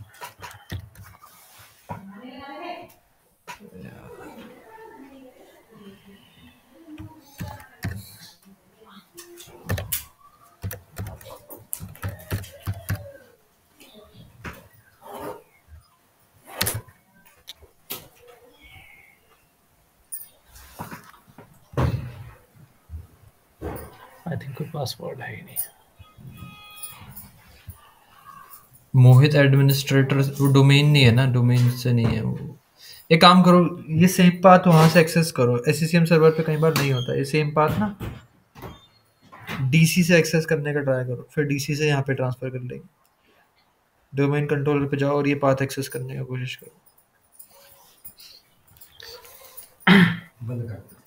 आई थिंक कोई पासवर्ड है ही नहीं। मोहित एडमिनिस्ट्रेटर, वो डोमेन नहीं है ना, डोमेन से नहीं है वो। एक काम करो, ये सेम पाथ वहां से एक्सेस करो। एससीएम सर्वर पे कई बार नहीं होता ये सेम पाथ ना, डीसी से एक्सेस करने का ट्राई करो, फिर डीसी से यहाँ पे ट्रांसफर कर लेंगे। डोमेन कंट्रोलर पे जाओ और ये पाथ एक्सेस करने का कोशिश करो। बंद कर दो।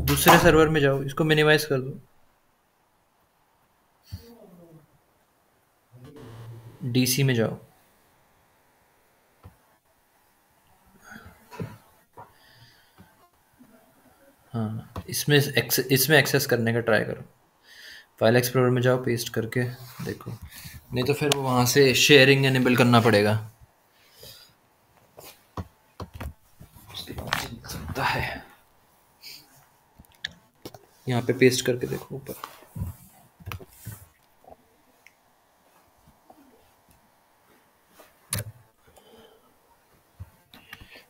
दूसरे सर्वर में जाओ, इसको मिनिमाइज कर दो। डीसी में जाओ। हाँ, इसमें एक्सेस करने का ट्राई करो। फाइल एक्सप्लोरर में जाओ, पेस्ट करके देखो, नहीं तो फिर वो वहाँ से शेयरिंग एनेबल करना पड़ेगा। उसके बाद चल सकता है। यहाँ पे पेस्ट करके देखो ऊपर।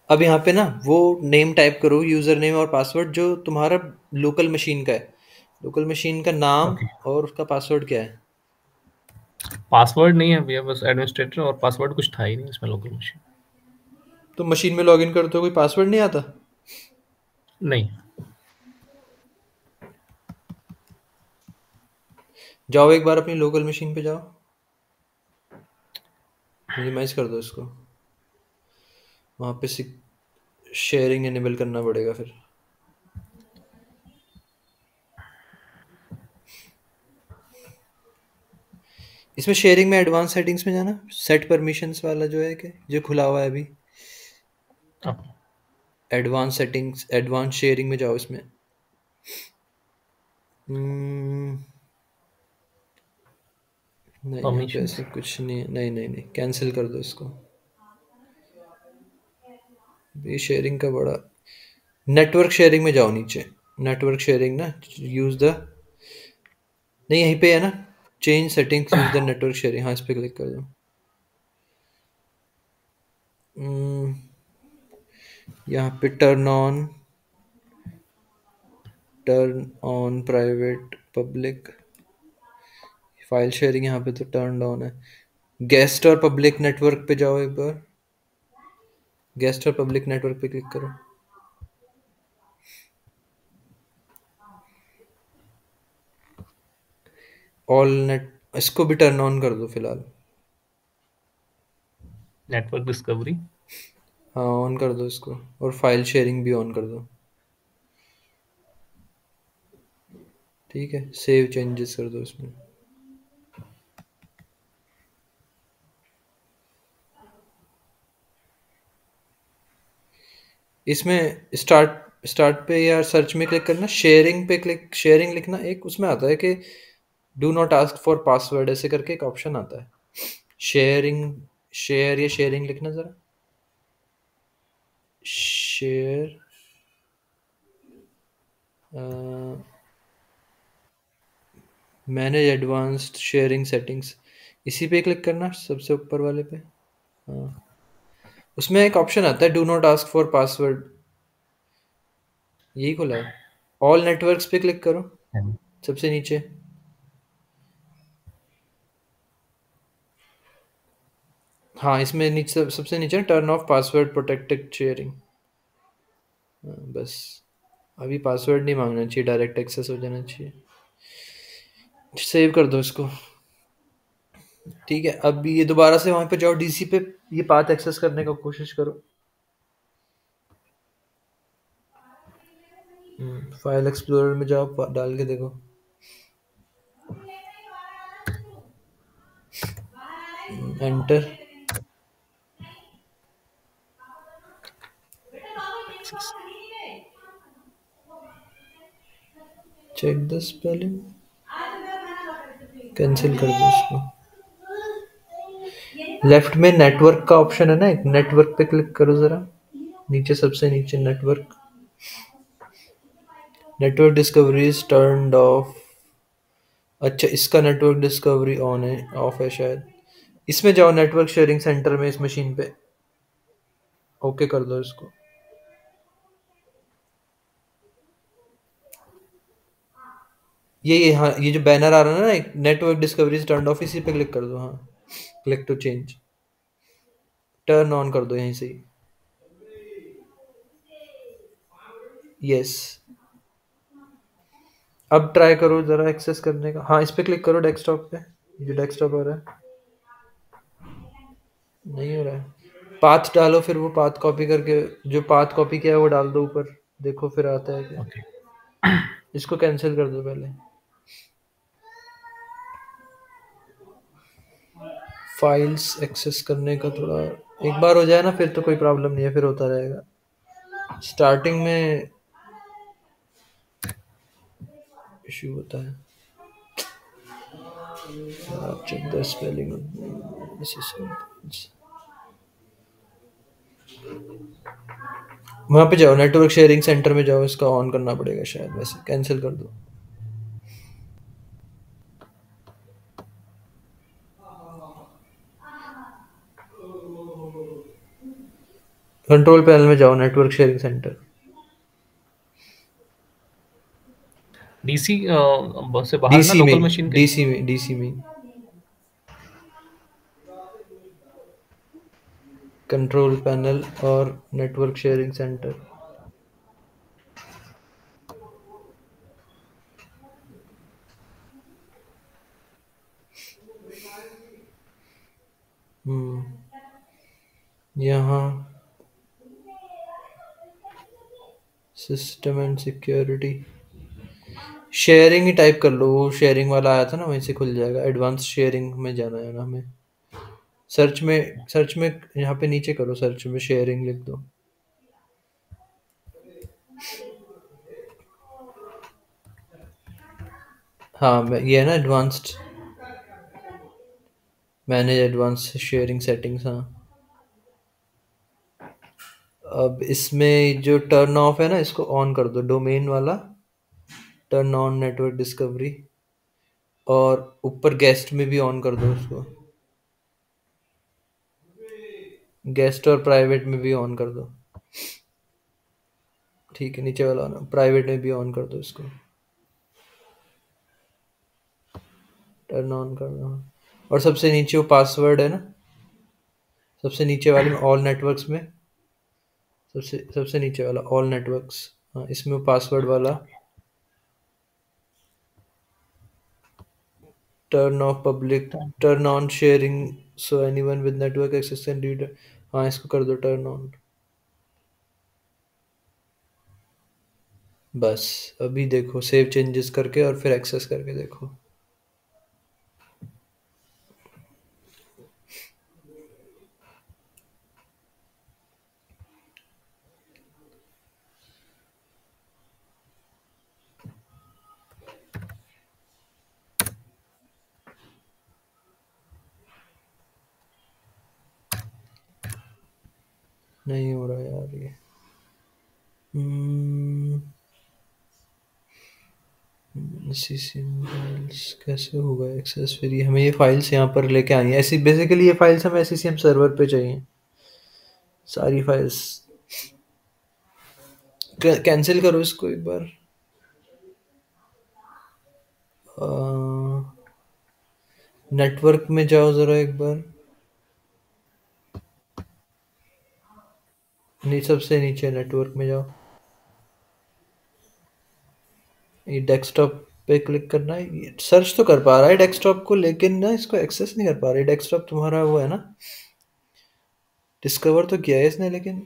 अब यहाँ पे ना वो नेम टाइप करो, यूज़र नेम और पासवर्ड जो तुम्हारा लोकल मशीन का है। लोकल मशीन का नाम ओके। और उसका पासवर्ड क्या है? पासवर्ड नहीं है भैया, बस एडमिनिस्ट्रेटर, और पासवर्ड कुछ था ही नहीं इसमें लोकल मशीन। तो मशीन में लॉगिन करते हो, कोई पासवर्ड नहीं आता? नहीं। जाओ एक बार अपनी लोकल मशीन पे जाओ, मिनिमाइज कर दो इसको। वहाँ पे शेयरिंग एनेबल करना पड़ेगा फिर। इसमें शेयरिंग में एडवांस सेटिंग्स में जाना, सेट परमिशंस वाला जो है कि जो खुला हुआ है अभी, अब एडवांस सेटिंग्स, एडवांस शेयरिंग में जाओ इसमें। नहीं, यहाँ पे परमिशंस। ऐसा कुछ नहीं है। नहीं नहीं नहीं, कैंसिल कर दो इसको। ये शेयरिंग का बड़ा, नेटवर्क शेयरिंग में जाओ नीचे। नेटवर्क शेयरिंग ना, यूज़ द, नहीं यहीं पे है ना, change settings use the network sharing. हाँ, इस पे क्लिक कर दो। यहाँ पे turn on private public file sharing, यहाँ पे तो टर्न ऑन है। गेस्ट और पब्लिक नेटवर्क पे जाओ एक बार। गेस्ट और पब्लिक नेटवर्क पे क्लिक करो। ऑल नेट, इसको भी टर्न ऑन कर दो फिलहाल। Network discovery. हाँ, ऑन कर दो इसको, और फाइल शेयरिंग भी ऑन कर दो। ठीक है, सेव चेंजेस कर दो इसमें। इसमें स्टार्ट स्टार्ट पे या सर्च में क्लिक करना, शेयरिंग पे क्लिक, शेयरिंग लिखना, एक उसमें आता है कि do not ask for password ऐसे करके एक ऑप्शन आता है। शेयरिंग, शेयर या शेयरिंग लिखना ज़रा, share, manage advanced sharing settings, इसी पे क्लिक करना, सबसे ऊपर वाले पे। हाँ, उसमें एक ऑप्शन आता है do not ask for password, यही खुला है। ऑल नेटवर्क्स पे क्लिक करो, सबसे नीचे। हाँ, इसमें नीचे सबसे नीचे turn off password protected sharing. बस अभी पासवर्ड नहीं मांगना चाहिए, डायरेक्ट एक्सेस हो जाना चाहिए। सेव कर दो इसको। ठीक है, अब ये दोबारा से वहां पे जाओ, डीसी पे, ये पाथ एक्सेस करने का कोशिश करो। फाइल एक्सप्लोरर में जाओ, डाल के देखो। Enter. Check the spelling, cancel कर दो इसको। लेफ्ट में नेटवर्क का ऑप्शन है ना, एक नेटवर्क पे क्लिक करो जरा, नीचे सबसे नीचे network. Network discovery is turned of. अच्छा, इसका नेटवर्क डिस्कवरी ऑन है, ऑफ है शायद। इसमें जाओ नेटवर्क शेयरिंग सेंटर में, इस मशीन पे ओके कर दो इसको। ये हाँ, ये जो बैनर आ रहा है ना, network discovery is turned off, इसी पे क्लिक कर दो। हाँ, click to change, turn on कर दो यहीं से ही। यस, अब ट्राई करो जरा एक्सेस करने का। हाँ, इस पे क्लिक करो डेस्कटॉप पे, जो डेस्कटॉप हो रहा है। नहीं हो रहा है, पाथ डालो, फिर वो पाथ कॉपी करके, जो पाथ कॉपी किया है वो डाल दो ऊपर, देखो फिर आता है क्या। ओके, इसको कैंसिल कर दो पहले। फाइल्स एक्सेस करने का थोड़ा, एक बार हो जाए ना फिर तो कोई प्रॉब्लम नहीं है, फिर होता रहेगा। स्टार्टिंग में इशू होता है। चेक द स्पेलिंग, वहाँ पे जाओ, नेटवर्क शेयरिंग सेंटर में जाओ, इसका ऑन करना पड़ेगा शायद, वैसे कैंसिल कर दो। कंट्रोल पैनल में जाओ, नेटवर्क शेयरिंग सेंटर, डीसी से बाहर ना, डीसी लोकल में, मशीन के। डीसी में कंट्रोल पैनल और नेटवर्क शेयरिंग सेंटर। यहाँ system and security, sharing he type कर लो, वो शेयरिंग वाला आया था ना, वहीं से खुल जाएगा। एडवांस शेयरिंग में जाना है ना हमें। सर्च में यहाँ पे नीचे करो, सर्च में शेयरिंग लिख दो। हाँ, ये है ना advanced, manage advance sharing settings. हाँ, अब इसमें जो टर्न ऑफ है ना, इसको ऑन कर दो, डोमेन वाला, टर्न ऑन नेटवर्क डिस्कवरी, और ऊपर गेस्ट में भी ऑन कर दो उसको, गेस्ट और प्राइवेट में भी ऑन कर दो। ठीक है, नीचे वाला ना, प्राइवेट में भी ऑन कर दो इसको, टर्न ऑन कर दो। और सबसे नीचे वो पासवर्ड है ना, सबसे नीचे वाले में, ऑल नेटवर्क्स में, सबसे सबसे नीचे वाला ऑल नेटवर्क्स। हाँ, इसमें पासवर्ड वाला, turn off public, turn on sharing so anyone with network access can read. हाँ, इसको कर दो टर्न ऑन। बस अभी देखो, सेव चेंजेस करके और फिर एक्सेस करके देखो। नहीं हो रहा यार ये। सीसीएम फाइल्स कैसे होगा एक्सेस? फिर ये हमें ये फाइल्स यहाँ पर लेके आनी है, ऐसी बेसिकली ये फाइल्स हमें सीसीएम सर्वर पे चाहिए, सारी फाइल्स। कैंसिल करो इसको एक बार। नेटवर्क में जाओ ज़रा एक बार, सबसे नीचे नेटवर्क में जाओ, ये डेस्कटॉप पे क्लिक करना है। ये सर्च तो कर पा रहा है डेस्कटॉप को, लेकिन ना इसको एक्सेस नहीं कर पा रहा है। डेस्कटॉप तुम्हारा वो है ना, डिस्कवर तो किया है इसने, लेकिन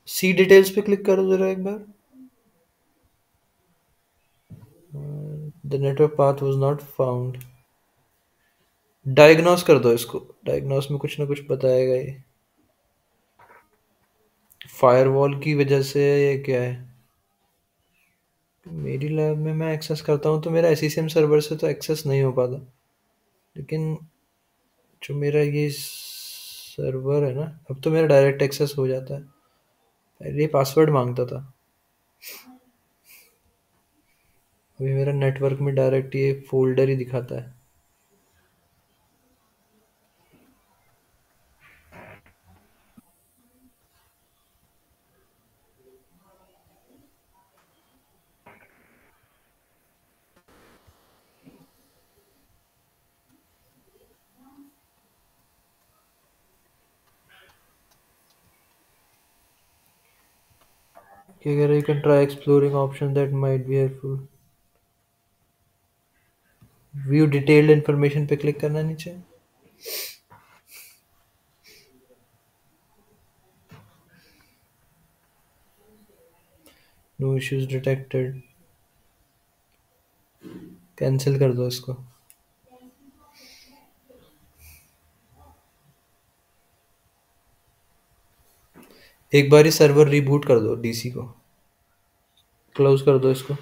सी डिटेल्स पे क्लिक करो ज़रा एक बार। The network path was not found. Diagnose कर दो इसको, डायग्नोस में कुछ ना कुछ बताएगा ये। फायरवॉल की वजह से ये क्या है? मेरी लैब में मैं एक्सेस करता हूँ तो मेरा एसईसीएम सर्वर से तो एक्सेस नहीं हो पाता, लेकिन जो मेरा ये सर्वर है ना, अब तो मेरा डायरेक्ट एक्सेस हो जाता है। पहले पासवर्ड मांगता था, अभी मेरा नेटवर्क में डायरेक्ट ये फोल्डर ही दिखाता है। क्या कह रहा है? You can try exploring option that might be helpful. View detailed information पे क्लिक करना नीचे। नो इश्यूज डिटेक्टेड, कैंसिल कर दो इसको। एक बार ही सर्वर रिबूट कर दो, डीसी को क्लोज कर दो इसको,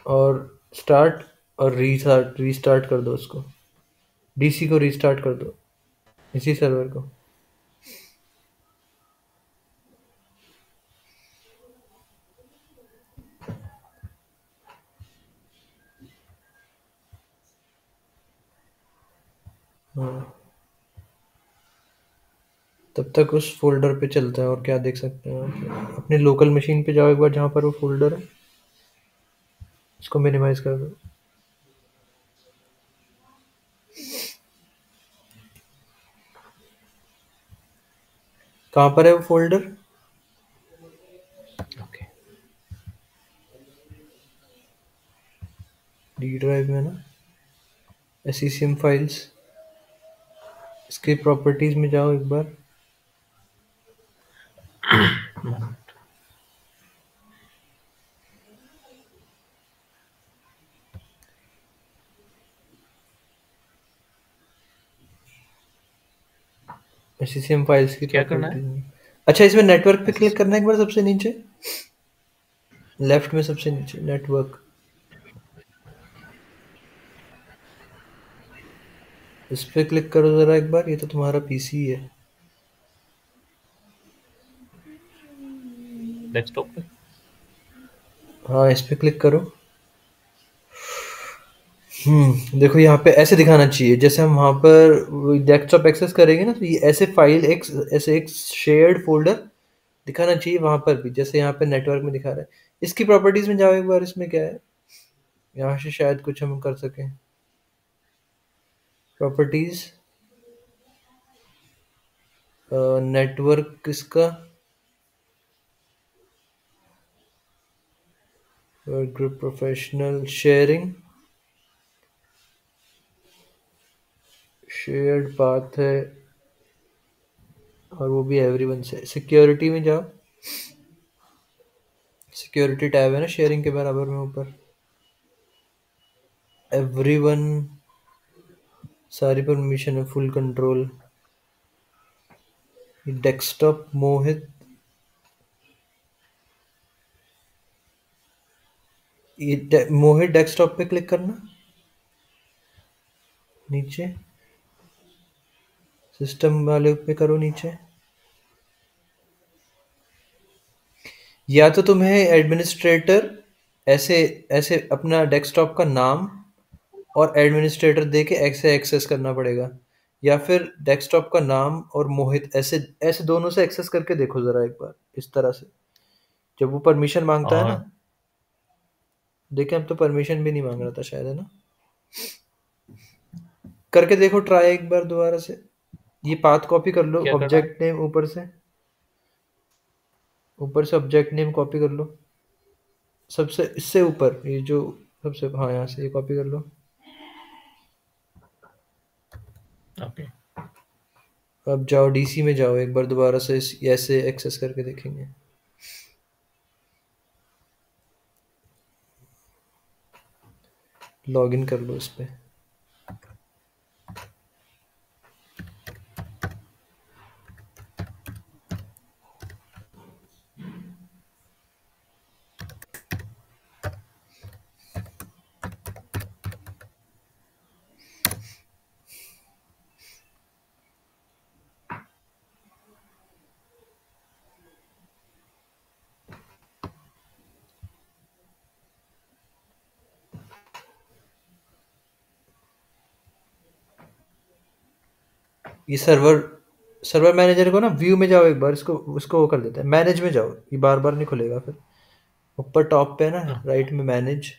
और स्टार्ट और रीस्टार्ट रीस्टार्ट कर दो उसको। डीसी को रीस्टार्ट कर दो, इसी सर्वर को। हाँ, तब तक उस फोल्डर पे चलता है, और क्या देख सकते हैं आप? अपने लोकल मशीन पे जाओ एक बार, जहाँ पर वो फोल्डर है, इसको मिनिमाइज कर दो। कहाँ पर है वो फोल्डर? ओके, डी ड्राइव में ना, एसईसीएम फाइल्स, इसके प्रॉपर्टीज में जाओ एक बार। एसईसीएम फाइल्स की क्या करना प्रॉपर्टीज है? में, अच्छा इसमें नेटवर्क पे क्लिक एस करना है एक बार, सबसे नीचे लेफ्ट में, सबसे नीचे नेटवर्क, इस पे क्लिक करो जरा एक बार। ये तो तुम्हारा पीसी है। डेस्कटॉप पे। हाँ, इस पे क्लिक करो। देखो यहाँ पे ऐसे दिखाना चाहिए, जैसे हम वहाँ पर डेस्कटॉप एक्सेस करेंगे ना, तो ये ऐसे फाइल एक, ऐसे एक शेयर्ड फोल्डर दिखाना चाहिए वहाँ पर भी, जैसे यहाँ पे नेटवर्क में दिखा रहा है। इसकी प्रॉपर्टीज में जाओ एक बार, इसमें क्या है, यहाँ से शायद कुछ हम कर सकें। प्रॉपर्टीज, नेटवर्क इसका, group professional, sharing, shared path है, और वो भी एवरीवन से। सिक्योरिटी में जाओ, सिक्योरिटी टैब है ना शेयरिंग के बराबर में ऊपर, एवरीवन, सारी परमिशन है, फुल कंट्रोल। डेस्कटॉप मोहित, मोहित डेस्कटॉप पे क्लिक करना, नीचे सिस्टम वाले पे करो नीचे। या तो तुम्हें एडमिनिस्ट्रेटर ऐसे ऐसे अपना डेस्कटॉप का नाम और एडमिनिस्ट्रेटर दे के ऐसे एक्सेस करना पड़ेगा, या फिर डेस्कटॉप का नाम और मोहित ऐसे ऐसे दोनों से एक्सेस करके देखो जरा एक बार इस तरह से, जब वो परमिशन मांगता है ना। और देखें अब तो परमिशन भी नहीं मांग रहा था शायद, है ना। करके देखो ट्राई एक बार दोबारा से। ये पाथ कॉपी कर लो, क्या करना है? ऑब्जेक्ट नेम ऊपर से ऑब्जेक्ट नेम कॉपी कर लो, सबसे इससे ऊपर ये जो सबसे, हाँ यहाँ से ये कॉपी कर लो। ओके। अब जाओ डीसी में जाओ एक बार दोबारा से, ऐसे एक्सेस करके देखेंगे। लॉगिन कर लो इस पे। ये सर्वर सर्वर मैनेजर को ना व्यू में जाओ एक बार, इसको वो कर देते हैं, मैनेज में जाओ, ये बार बार नहीं खुलेगा फिर। ऊपर टॉप पे ना राइट में मैनेज,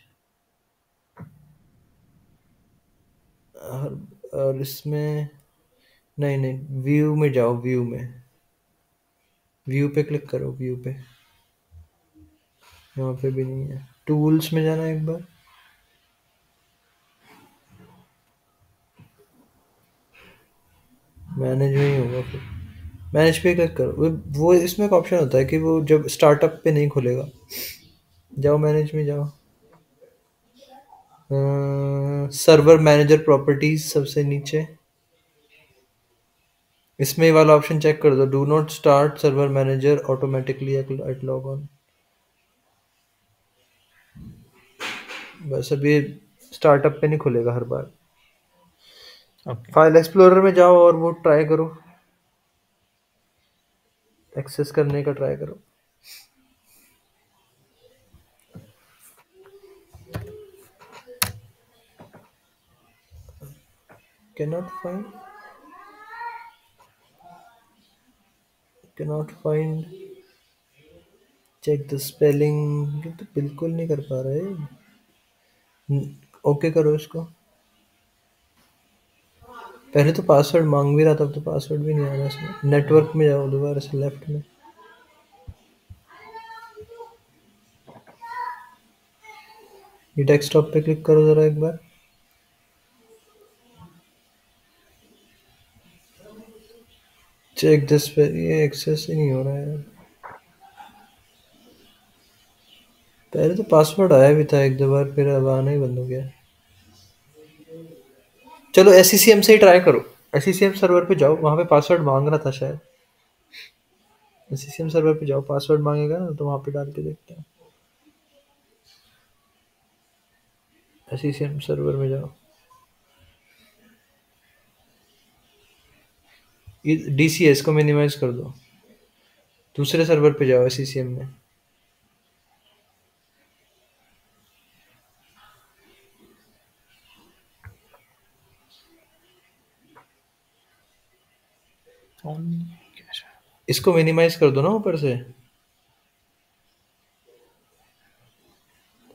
और इसमें नहीं नहीं, व्यू में जाओ, व्यू पे क्लिक करो, व्यू पे, यहाँ पे भी नहीं है। टूल्स में जाना एक बार, मैनेज में ही होगा फिर, मैनेज पे क्लिक करो। वो इसमें एक ऑप्शन होता है कि वो जब स्टार्टअप पे नहीं खुलेगा। जाओ मैनेज में जाओ, सर्वर मैनेजर प्रॉपर्टीज सबसे नीचे, इसमें ये वाला ऑप्शन चेक कर दो, do not start server manager automatically at log on. बस अभी स्टार्टअप पे नहीं खुलेगा हर बार। ओके। फाइल एक्सप्लोरर में जाओ और वो ट्राई करो, एक्सेस करने का ट्राई करो। Cannot find check the spelling, ये तो बिल्कुल नहीं कर पा रहे। ओके करो इसको। पहले तो पासवर्ड मांग भी रहा था, अब तो पासवर्ड भी नहीं आ रहा इसमें। नेटवर्क में जाओ दोबारा से लेफ्ट में, ये डेस्कटॉप पे क्लिक करो जरा एक बार। चेक दिस पे, ये एक्सेस ही नहीं हो रहा है यार। पहले तो पासवर्ड आया भी था एक दो बार, फिर अब आना ही बंद हो गया। चलो SCCM से ही ट्राई करो, SCCM सर्वर पे जाओ, वहां पे पासवर्ड मांग रहा था शायद। SCCM सर्वर पे जाओ, पासवर्ड मांगेगा ना तो वहां पे डाल के देखते हैं। SCCM सर्वर में जाओ, ये DCS इसको मिनिमाइज कर दो, दूसरे सर्वर पे जाओ SCCM में। इसको मिनिमाइज कर दो ना ऊपर से।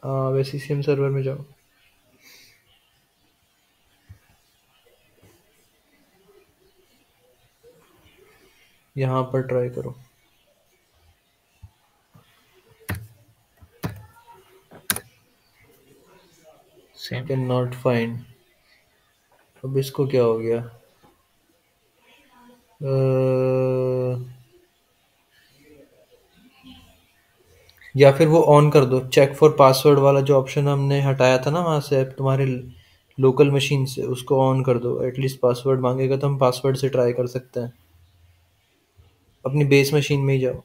हाँ SCCM सर्वर में जाओ, यहाँ पर ट्राई करो। सेम। Can not find. अब इसको क्या हो गया? या फिर वो ऑन कर दो, चेक फॉर पासवर्ड वाला जो ऑप्शन हमने हटाया था ना वहाँ से तुम्हारे लोकल मशीन से, उसको ऑन कर दो। एटलीस्ट पासवर्ड मांगेगा तो हम पासवर्ड से ट्राई कर सकते हैं। अपनी बेस मशीन में ही जाओ।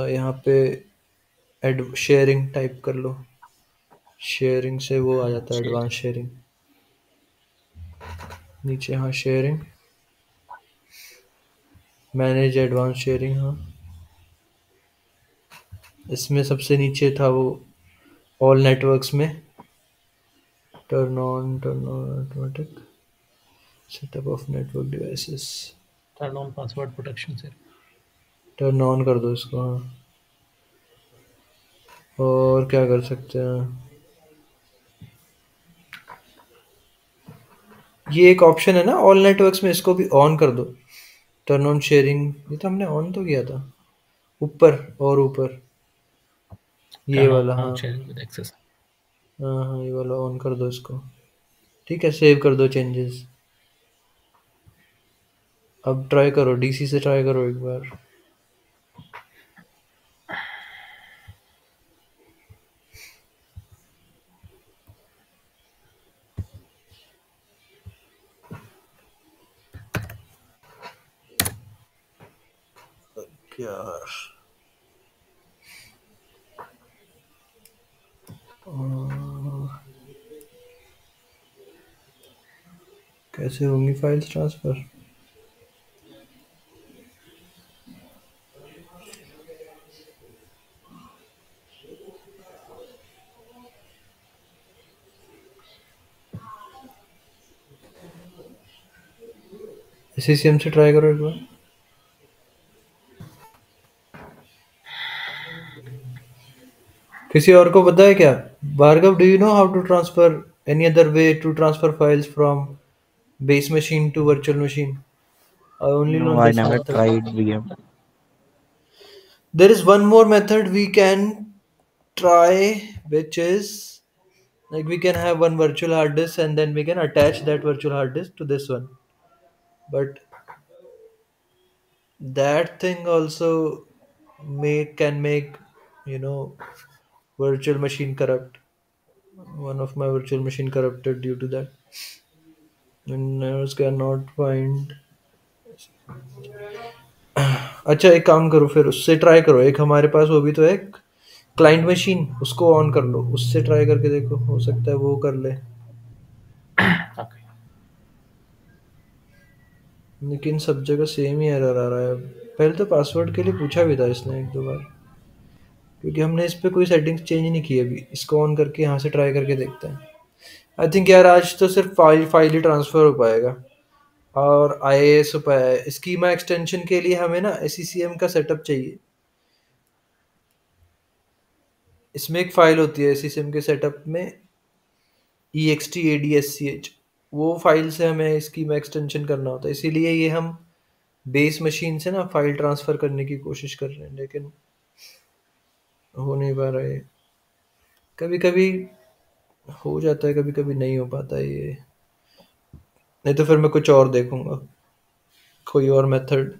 यहाँ पे एड शेयरिंग टाइप कर लो। शेयरिंग से वो आ जाता है, शेयर। Advance sharing. नीचे हाँ शेयरिंग, मैनेज एडवांस शेयरिंग। हाँ इसमें सबसे नीचे था वो ऑल नेटवर्क्स में, turn on automatic setup of network devices. Turn on password protection से। टर्न ऑन कर दो इसको। हाँ और क्या कर सकते हैं, ये एक ऑप्शन है ना ऑल नेटवर्क्स में, इसको भी ऑन कर दो। टर्न ऑन शेयरिंग, ये तो हमने ऑन तो किया था। ऊपर और ऊपर ये टर्न वाला। ऑन हाँ शेयरिंग विद एक्सेस। हाँ हाँ ये वाला ऑन कर दो इसको। ठीक है, सेव कर दो चेंजेस। अब ट्राई करो, डीसी से ट्राई करो एक बार। यार कैसे होंगी फाइल्स ट्रांसफर? सीसीएम से ट्राई करो एक बार। किसी और को पता है क्या? Bhargav, do you know how to transfer any other way to transfer files from base machine to virtual machine? I only know No, I this never method. tried VM. There is one more method we can try, which is like we can have one virtual hard disk and then we can attach that virtual hard disk to this one. But that thing also can make, you know, virtual machine corrupt. One of my virtual machine corrupted due to that. And I cannot find. अच्छा एक काम करो, फिर उससे ट्राई करो। एक हमारे पास वो भी तो है क्लाइंट मशीन, उसको ऑन कर लो, उससे ट्राई करके देखो, हो सकता है वो कर ले। ओके। लेकिन सब जगह सेम ही एरर आ रहा है। पहले तो पासवर्ड के लिए पूछा भी था इसने एक दो बार, क्योंकि हमने इस पे कोई सेटिंग्स चेंज नहीं की अभी। इसको ऑन करके यहाँ से ट्राई करके देखते हैं। आई थिंक यार आज तो सिर्फ फाइल ही ट्रांसफर हो पाएगा और आईएएस हो पाया। स्कीमा एक्सटेंशन के लिए हमें ना एससीसीएम का सेटअप चाहिए। इसमें एक फाइल होती है एससीसीएम के सेटअप में, EXTADSCH। वो फाइल से हमें स्कीमा एक्सटेंशन करना होता है, इसीलिए ये हम बेस मशीन से ना फाइल ट्रांसफर करने की कोशिश कर रहे हैं, लेकिन हो नहीं पा रहा है। कभी कभी हो जाता है, कभी कभी नहीं हो पाता है ये। नहीं तो फिर मैं कुछ और देखूंगा, कोई और मेथड।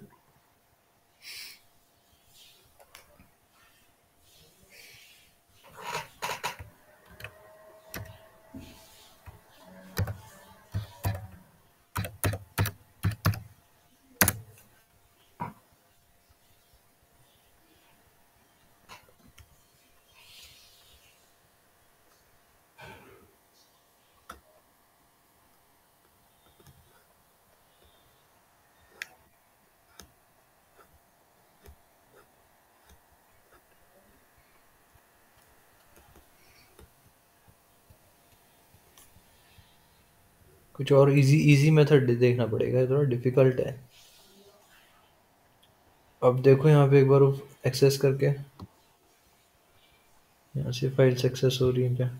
कुछ और इजी इजी मेथड देखना पड़ेगा, ये थोड़ा डिफिकल्ट है। अब देखो यहाँ पे एक बार एक्सेस करके, यहाँ से फाइल एक्सेस हो रही है क्या?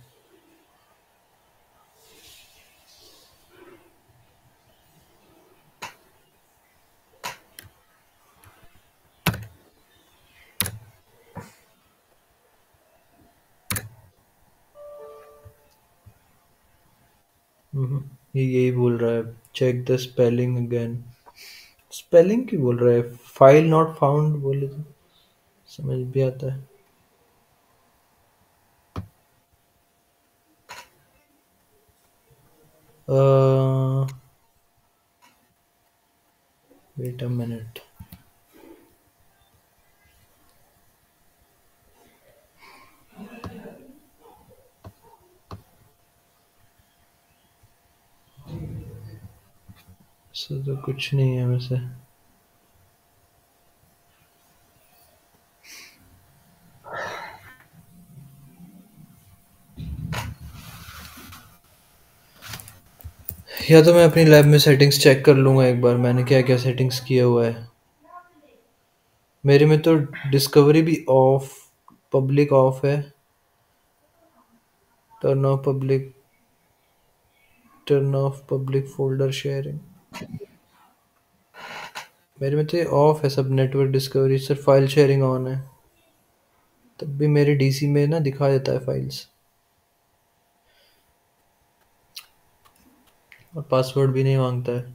ये यही बोल रहा है, check the spelling again. Spelling की बोल रहा है, फाइल नॉट फाउंड बोले तो समझ भी आता है। Wait a minute. ऐसा तो कुछ नहीं है वैसे। या तो मैं अपनी लैब में सेटिंग्स चेक कर लूँगा एक बार, मैंने क्या क्या सेटिंग्स किया हुआ है। मेरे में तो डिस्कवरी भी ऑफ, पब्लिक ऑफ है, turn off public folder sharing. मेरे में तो ये ऑफ है सब, नेटवर्क डिस्कवरी, सिर्फ फाइल शेयरिंग ऑन है। तब भी मेरे डीसी में ना दिखा देता है फाइल्स, और पासवर्ड भी नहीं मांगता है।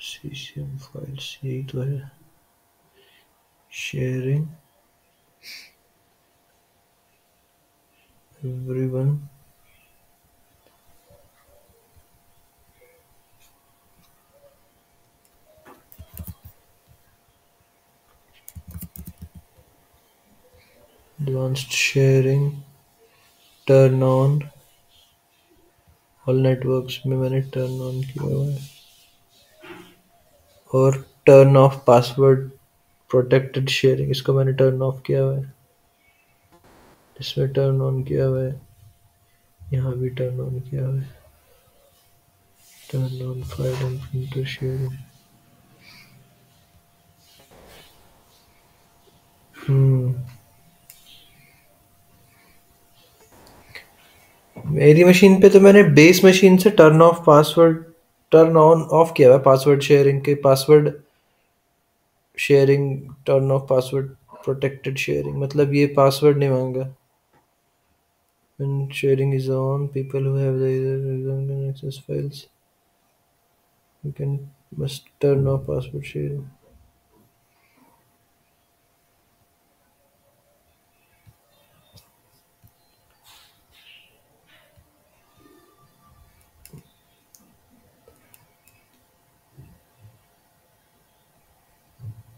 CCM फाइल्स यही तो है, sharing everyone. Advanced sharing turn on, all networks में मैंने टर्न ऑन किया हुआ है। और turn off password protected sharing, इसको मैंने टर्न ऑफ किया हुआ है। इसमें टर्न ऑन किया हुआ है, यहाँ भी टर्न ऑन किया हुआ है। Turn on file and printer sharing. मेरी मशीन पे तो मैंने बेस मशीन से turn off password, turn on off किया हुआ है। पासवर्ड शेयरिंग के, password sharing, turn off password protected sharing, मतलब ये पासवर्ड नहीं मांगा। When sharing is on, people who have the user can access files. You can must turn off password sharing.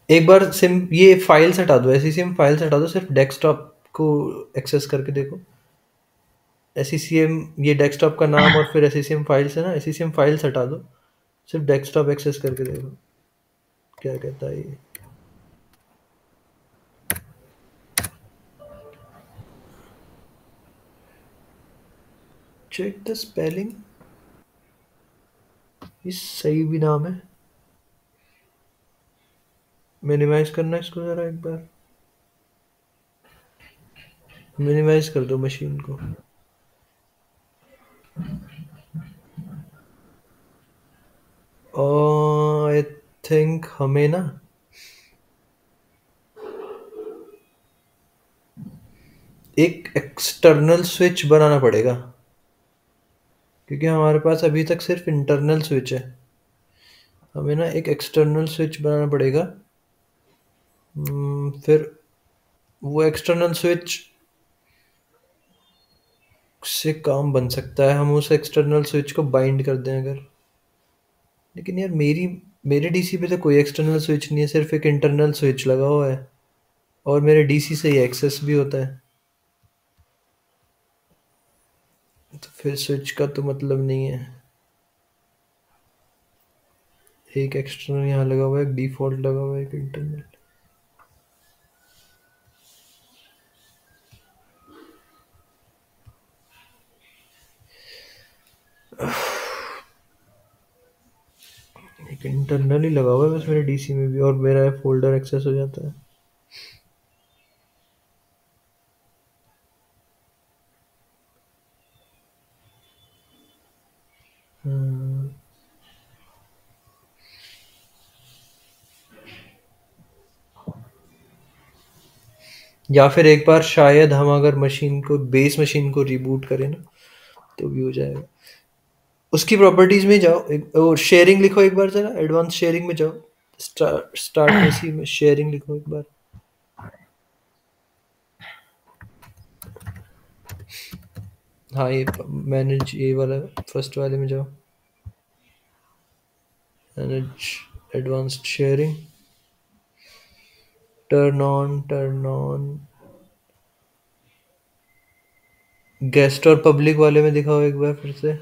एक बार सिम ये फाइल्स हटा दो, SCCM फाइल्स हटा दो, सिर्फ डेस्कटॉप को एक्सेस करके देखो। SCCM ये डेस्कटॉप का नाम और फिर SCCM फाइल्स है ना, SCCM फाइल्स हटा दो, सिर्फ डेस्कटॉप एक्सेस करके देखो क्या कहता है ये। चेक द स्पेलिंग, ये सही भी नाम है। मिनिमाइज करना इसको जरा एक बार, मिनिमाइज कर दो मशीन को। आई थिंक हमें ना एक एक्सटर्नल स्विच बनाना पड़ेगा, क्योंकि हमारे पास अभी तक सिर्फ इंटरनल स्विच है। हमें ना एक एक्सटर्नल स्विच बनाना पड़ेगा। फिर वो एक्सटर्नल स्विच से काम बन सकता है, हम उस एक्सटर्नल स्विच को बाइंड कर दें अगर। लेकिन यार मेरे डीसी पे तो कोई एक्सटर्नल स्विच नहीं है, सिर्फ एक इंटरनल स्विच लगा हुआ है, और मेरे डीसी से ही एक्सेस भी होता है। तो फिर स्विच का तो मतलब नहीं है। एक एक्सटर्नल यहाँ लगा हुआ है, एक डिफॉल्ट लगा हुआ है, एक इंटरनल। एक इंटरनल ही लगा हुआ है बस मेरे डीसी में भी, और मेरा फोल्डर एक्सेस हो जाता है। या फिर एक बार शायद हम अगर मशीन को बेस मशीन को रिबूट करें ना तो भी हो जाएगा। उसकी प्रॉपर्टीज में जाओ और शेयरिंग लिखो एक बार, जरा एडवांस शेयरिंग में जाओ। स्टार्ट पीसी में शेयरिंग लिखो एक बार। हाँ ये मैनेज, ये वाला फर्स्ट वाले में जाओ, manage advanced sharing, turn on guest और पब्लिक वाले में दिखाओ एक बार फिर से।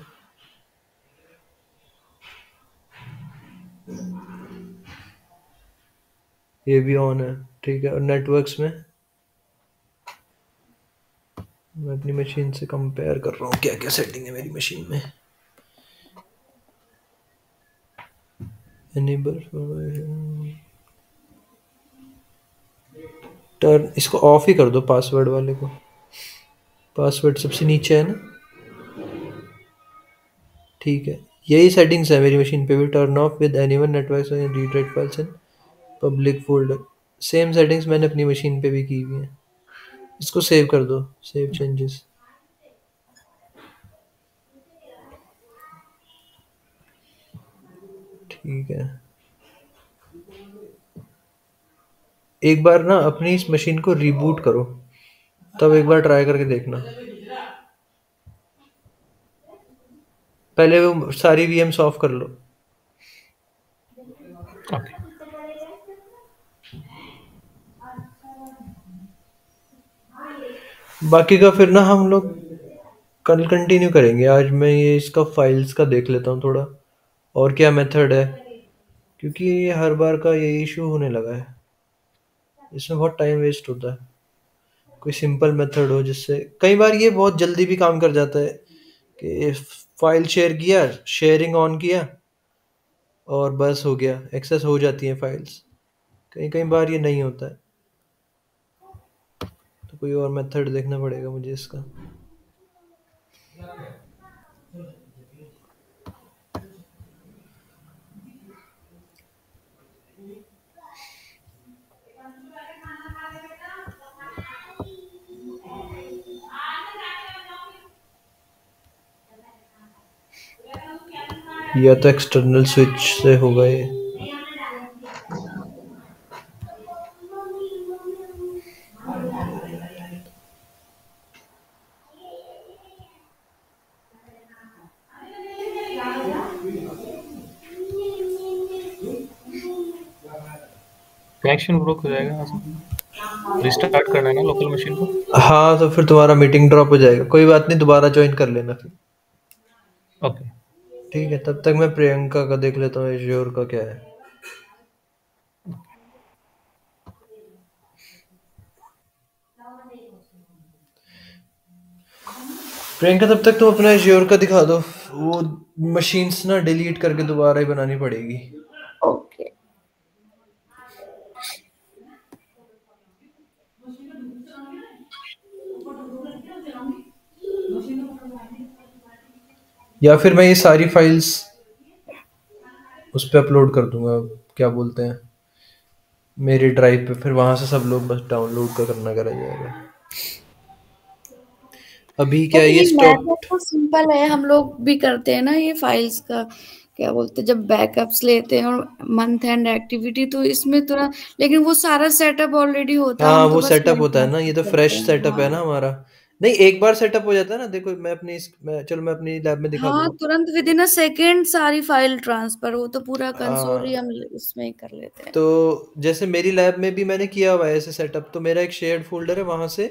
ये भी ऑन है, ठीक है। और नेटवर्क्स में मैं अपनी मशीन से कंपेयर कर रहा हूँ क्या क्या सेटिंग है मेरी मशीन में। एनेबल टर्न, इसको ऑफ ही कर दो पासवर्ड वाले को। पासवर्ड सबसे नीचे है ना, ठीक है। यही सेटिंग्स है मेरी मशीन पे भी। Turn off with anyone network read write files in public folder. Same settings मैंने अपनी मशीन पे भी की हुई है। इसको सेव कर दो, सेव चेंजेस। ठीक है, एक बार ना अपनी इस मशीन को रिबूट करो, तब एक बार ट्राई करके देखना। पहले वो सारी वीएम्स ऑफ कर लो। ओके। बाकी का फिर ना हम लोग कल कंटिन्यू करेंगे। आज मैं ये इसका फाइल्स का देख लेता हूँ थोड़ा, और क्या मेथड है, क्योंकि ये हर बार का ये इशू होने लगा है। इसमें बहुत टाइम वेस्ट होता है। कोई सिंपल मेथड हो जिससे, कई बार ये बहुत जल्दी भी काम कर जाता है कि फाइल शेयर किया, शेयरिंग ऑन किया और बस हो गया, एक्सेस हो जाती हैं फाइल्स। कई कई बार ये नहीं होता है, तो कोई और मेथड देखना पड़ेगा मुझे इसका। या तो एक्सटर्नल स्विच से होगा ये। कनेक्शन ब्रोक हो जाएगा, रिस्टार्ट करना है ना लोकल मशीन को। हाँ तो फिर तुम्हारा मीटिंग ड्रॉप हो जाएगा। कोई बात नहीं, दोबारा ज्वाइन कर लेना फिर। ओके। ठीक है, तब तक मैं प्रियंका का देख लेता हूँ एज्योर का क्या है। प्रियंका तब तक तुम अपना एज्योर का दिखा दो। वो मशीन्स ना डिलीट करके दोबारा ही बनानी पड़ेगी। ओके। या फिर मैं ये सारी फाइल्स उस पर अपलोड कर दूंगा, क्या बोलते हैं, मेरी ड्राइव पे। फिर वहां से सब लोग बस डाउनलोड करना करा जाएगा। अभी क्या और ये ये स्टॉप। मैथड तो सिंपल है, हम लोग भी करते हैं ना ये फाइल्स का। क्या बोलते हैं, जब बैकअप्स लेते हैं और मंथ एंड एक्टिविटी, तो इसमें थोड़ा, लेकिन वो सारा सेटअप ऑलरेडी होता है, हाँ हम तो वो बस सेटअप होता है ना, ये तो करते फ्रेश हैं। सेटअप है हाँ ना हमारा। नहीं, एक बार सेटअप हो जाता है ना। देखो मैं अपनी चलो मैं अपनी लैब में दिखा हाँ, दूंगा। तुरंत विद इन अ सेकेंड सारी फाइल ट्रांसफर हो, तो पूरा कंसोल ही आ, हम इसमें ही कर लेते हैं। तो जैसे मेरी लैब में भी मैंने किया हुआ है ऐसे सेटअप, तो मेरा एक शेयर्ड फोल्डर है, वहां से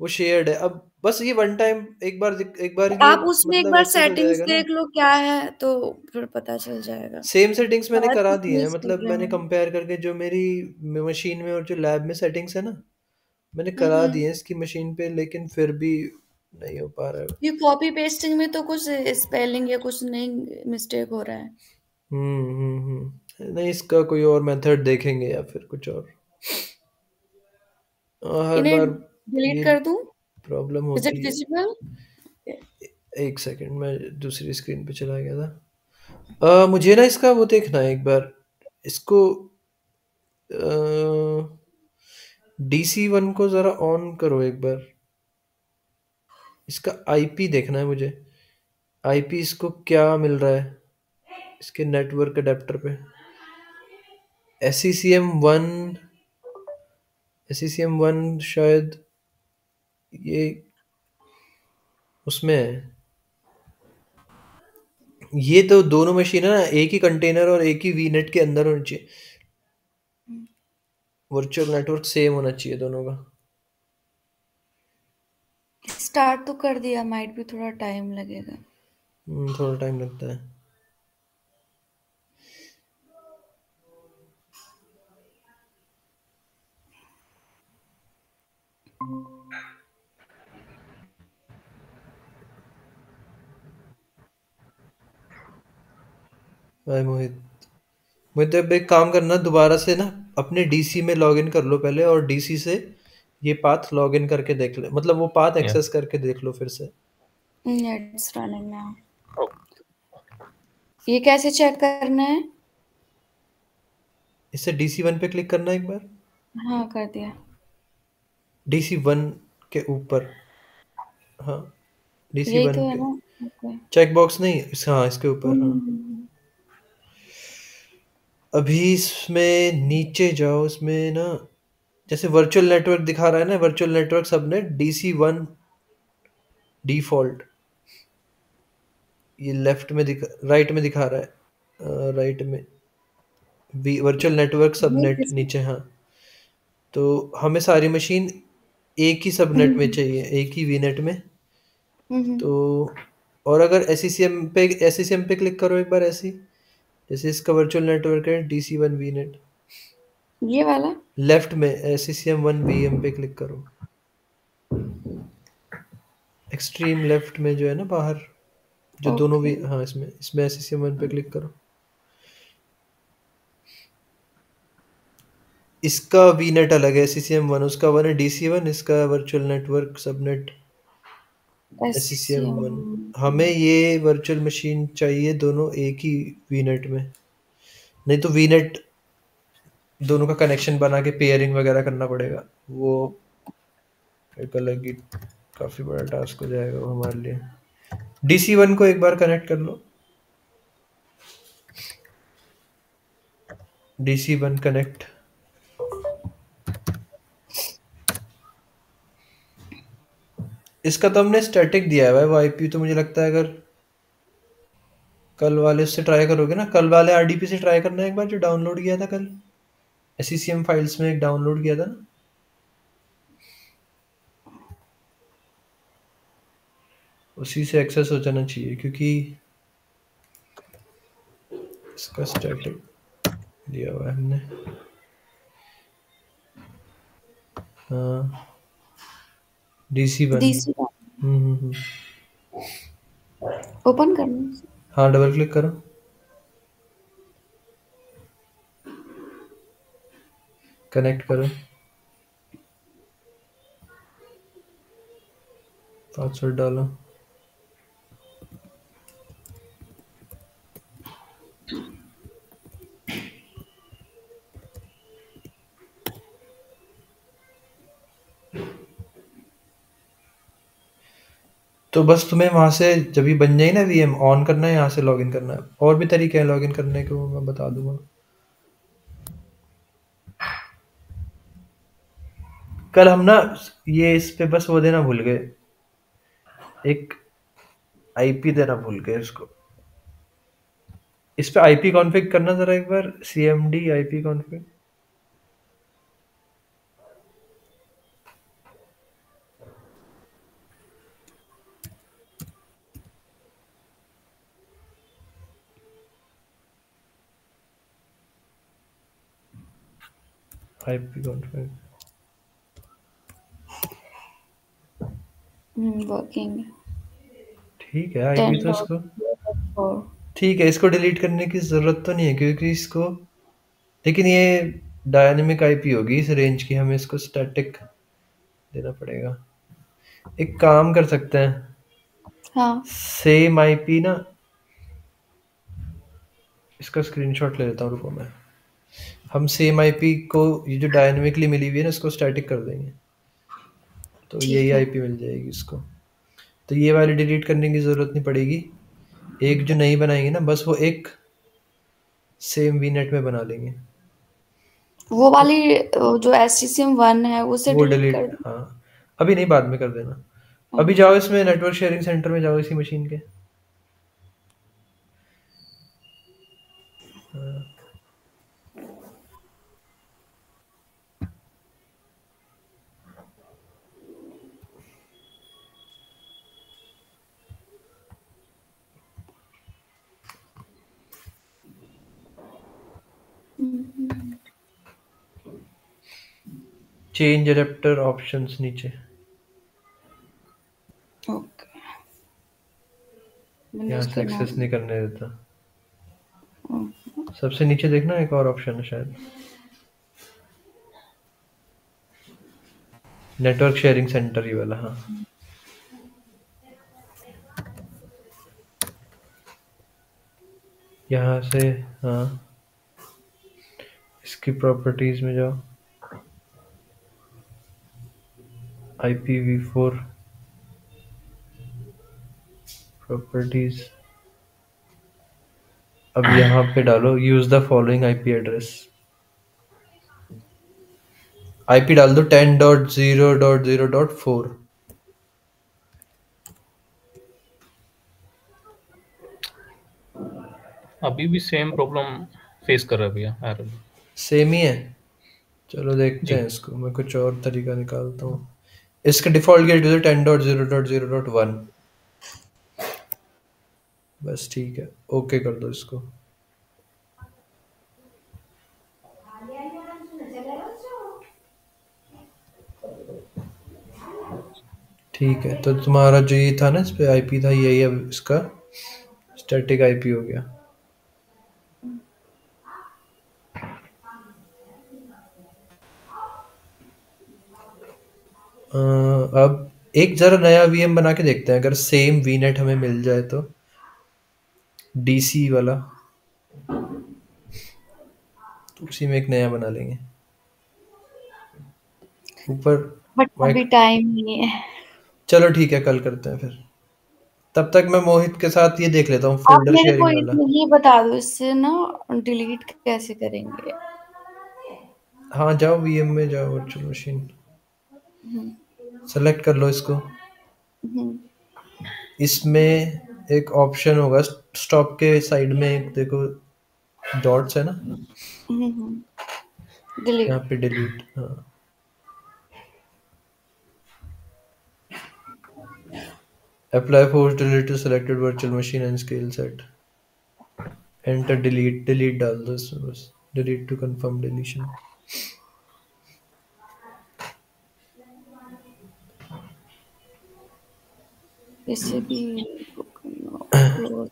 वो शेयर्ड है। अब बस ये वन टाइम एक बार ये आप उसमें एक मतलब बार एक्सेस हो सेटिंग्स जाएगा ना। देख लो क्या है, तो फिर पता चल जाएगा। सेम सेटिंग्स मैंने शायद करा कुछ दिए हैं, मिस हो मतलब गया मैंने हो। कंपेयर करके जो मेरी मशीन में और जो लैब में सेटिंग्स है ना, मैंने करा हम्म। दिए हैं इसकी मशीन पे, लेकिन फिर भी नहीं हो पा रहा है। ये कॉपी पेस्टिंग में तो कुछ स्पेलिंग या कुछ नहीं मिस्टेक हो रहा है। नहीं, इसका कोई और मेथड देखेंगे या फिर कुछ और। हर इन्हें बार डिलीट ये कर दूं? प्रॉब्लम इज इट होती है। विजिबल? एक सेकंड, मैं दूसरी स्क्रीन पे चला गया था। मुझे ना इसका वो देखना है एक बार, इसको DC1 को ज़रा ऑन करो एक बार। इसका आईपी देखना है मुझे। आईपी इसको क्या मिल रहा है इसके नेटवर्क अडेप्टर पे। SCCM1 शायद ये उसमें है। ये तो दोनों मशीन है ना, एक ही कंटेनर और एक ही वीनेट के अंदर होनी चाहिए। वर्चुअल नेटवर्क सेम होना चाहिए दोनों का। स्टार्ट तो कर दिया, माइट भी थोड़ा टाइम लगेगा। थोड़ा टाइम लगता है। भाई मोहित अब एक काम करना, दोबारा से ना अपने डीसी में लॉग इन कर लो पहले, और डीसी से ये पाथ लॉग इन करके देख ले, मतलब वो पाथ Yeah. एक्सेस करके देख लो फिर से। It's running now. ये कैसे चेक करना है? इससे DC1 पे क्लिक करना है एक बार। हाँ, कर दिया। DC1 के ऊपर, हाँ यही DC1 तो है के ना? ओके। चेक बॉक्स नहीं, हाँ इसके ऊपर, हाँ। अभी इसमें नीचे जाओ, इसमें ना जैसे वर्चुअल नेटवर्क दिखा रहा है ना, virtual network subnet DC1 default, ये लेफ्ट में राइट में दिखा रहा है, राइट में वर्चुअल नेटवर्क ये सबनेट किस- नीचे, हाँ। तो हमें सारी मशीन एक ही सबनेट में चाहिए, एक ही वीनेट में। हम्म, तो और अगर एससीसीएम पे क्लिक करो एक बार, ऐसी जैसे इसका वर्चुअल नेटवर्क है DC1 वीनेट, ये वाला। लेफ्ट में SCCM1 VM पे क्लिक करो, एक्सट्रीम लेफ्ट में जो है ना बाहर, जो दोनों भी, ओके। हाँ इसमें इसमें SCCM1 पे क्लिक करो। इसका वीनेट अलग है SCCM1, उसका वन है DC1, इसका virtual network subnet SCCM। SCCM1। हमें ये वर्चुअल मशीन चाहिए दोनों एक ही वीनेट में, नहीं तो वीनेट दोनों का कनेक्शन बना के पेयरिंग वगैरह करना पड़ेगा, वो एक अलग ही काफ़ी बड़ा टास्क हो जाएगा वो हमारे लिए। DC1 को एक बार कनेक्ट कर लो, DC1 कनेक्ट। इसका तो हमने स्टैटिक दिया है, वो आईपी तो मुझे लगता है अगर कल वाले उससे ट्राई करोगे ना, कल वाले RDP से ट्राई करना है एक बार, जो डाउनलोड किया था कल SCCM फाइल्स में, एक डाउनलोड किया था ना, उसी से एक्सेस हो जाना चाहिए, क्योंकि इसका स्टैटिक दिया हुआ है हमने। हाँ DC1। DC हम्म। ओपन करना। हाँ डबल क्लिक करो, कनेक्ट करो, पासवर्ड डालो। तो बस तुम्हें वहां से जब भी बन जाए ना VM, ऑन करना है, यहाँ से लॉगिन करना है। और भी तरीके हैं लॉगिन करने के, वो मैं बता दूंगा। कल हम ना ये इस पे बस वो देना भूल गए, एक आईपी देना भूल गए इसको। इस पे आईपी कॉन्फ़िग करना जरा एक बार, CMD IP config. IP config working. ठीक है। आईपी तो इसको 10.4। ठीक है, इसको डिलीट करने की ज़रूरत तो नहीं है, क्योंकि इसको, लेकिन ये डायनेमिक आईपी होगी इस रेंज की, हमें इसको स्टैटिक देना पड़ेगा। एक काम कर सकते हैं, हाँ। सेम आईपी ना, इसका स्क्रीनशॉट ले लेता हूँ, रुको मैं। हम सेम आईपी को, ये जो डायनेमिकली मिली हुई है ना, इसको स्टैटिक कर देंगे, तो यही ठीक है। आईपी मिल जाएगी इसको। तो ये वाली डिलीट करने की ज़रूरत नहीं पड़ेगी। एक जो नई बनाएंगे ना, बस वो एक सेम वीनेट में बना लेंगे। वो वाली जो SCCM1 है उसे वो डिलीट कर डिलीट, दूं? हाँ, अभी नहीं, बाद में कर देना। अभी ओके। जाओ इसमें नेटवर्क शेयरिंग सेंटर में जाओ, इसी मशीन के। चेंज एडेप्टर ऑप्शंस नीचे, ओके, मैंने यहाँ से उसका एक्सेस नाम। नहीं करने देता। सबसे नीचे देखना, एक और ऑप्शन है शायद, नेटवर्क शेयरिंग सेंटर, ये वाला, हाँ। यहाँ से, हाँ, इसकी प्रॉपर्टीज में जाओ, IPv4 प्रॉपर्टीज। अब यहाँ पे डालो use the following IP address. IP डाल दो 10.0.0.4। अभी भी सेम प्रॉब्लम फेस कर रहा है भैया, एरर। सेम ही है, चलो देखते जी। हैं इसको, मैं कुछ और तरीका निकालता हूँ। इसका डिफॉल्ट गेट यूजर 10.0.0.1। बस ठीक है, ओके कर दो इसको। ठीक है, तो तुम्हारा जो ये था ना, इस पे आईपी था, यही अब इसका स्टैटिक आईपी हो गया। अब एक जरा नया वीएम बना के देखते हैं, अगर सेम वीनेट हमें मिल जाए तो, डीसी वाला, तो उसी में एक नया बना लेंगे ऊपर। बट अभी माइक, टाइम नहीं है। चलो ठीक है, कल करते हैं फिर। तब तक मैं मोहित के साथ ये देख लेता हूँ, आप फोल्डर मेरे को शेयरिंग वाला। ये बता दो, इससे ना डिलीट कैसे करेंगे? हाँ, जाओ वीएम में जाओ, वर्चुअल मशीन हम्म। सेलेक्ट कर लो इसको। हम्म। इसमें एक ऑप्शन होगा स्टॉप के साइड में, एक देखो डॉट्स है ना, यहाँ डिलीट। पे डिलीट, हाँ। Apply force delete to selected virtual machine and scale set. Enter, delete, delete डाल दो इसमें बस, डिलीट टू कंफर्म डिलीशन। इसे भी क्लोज।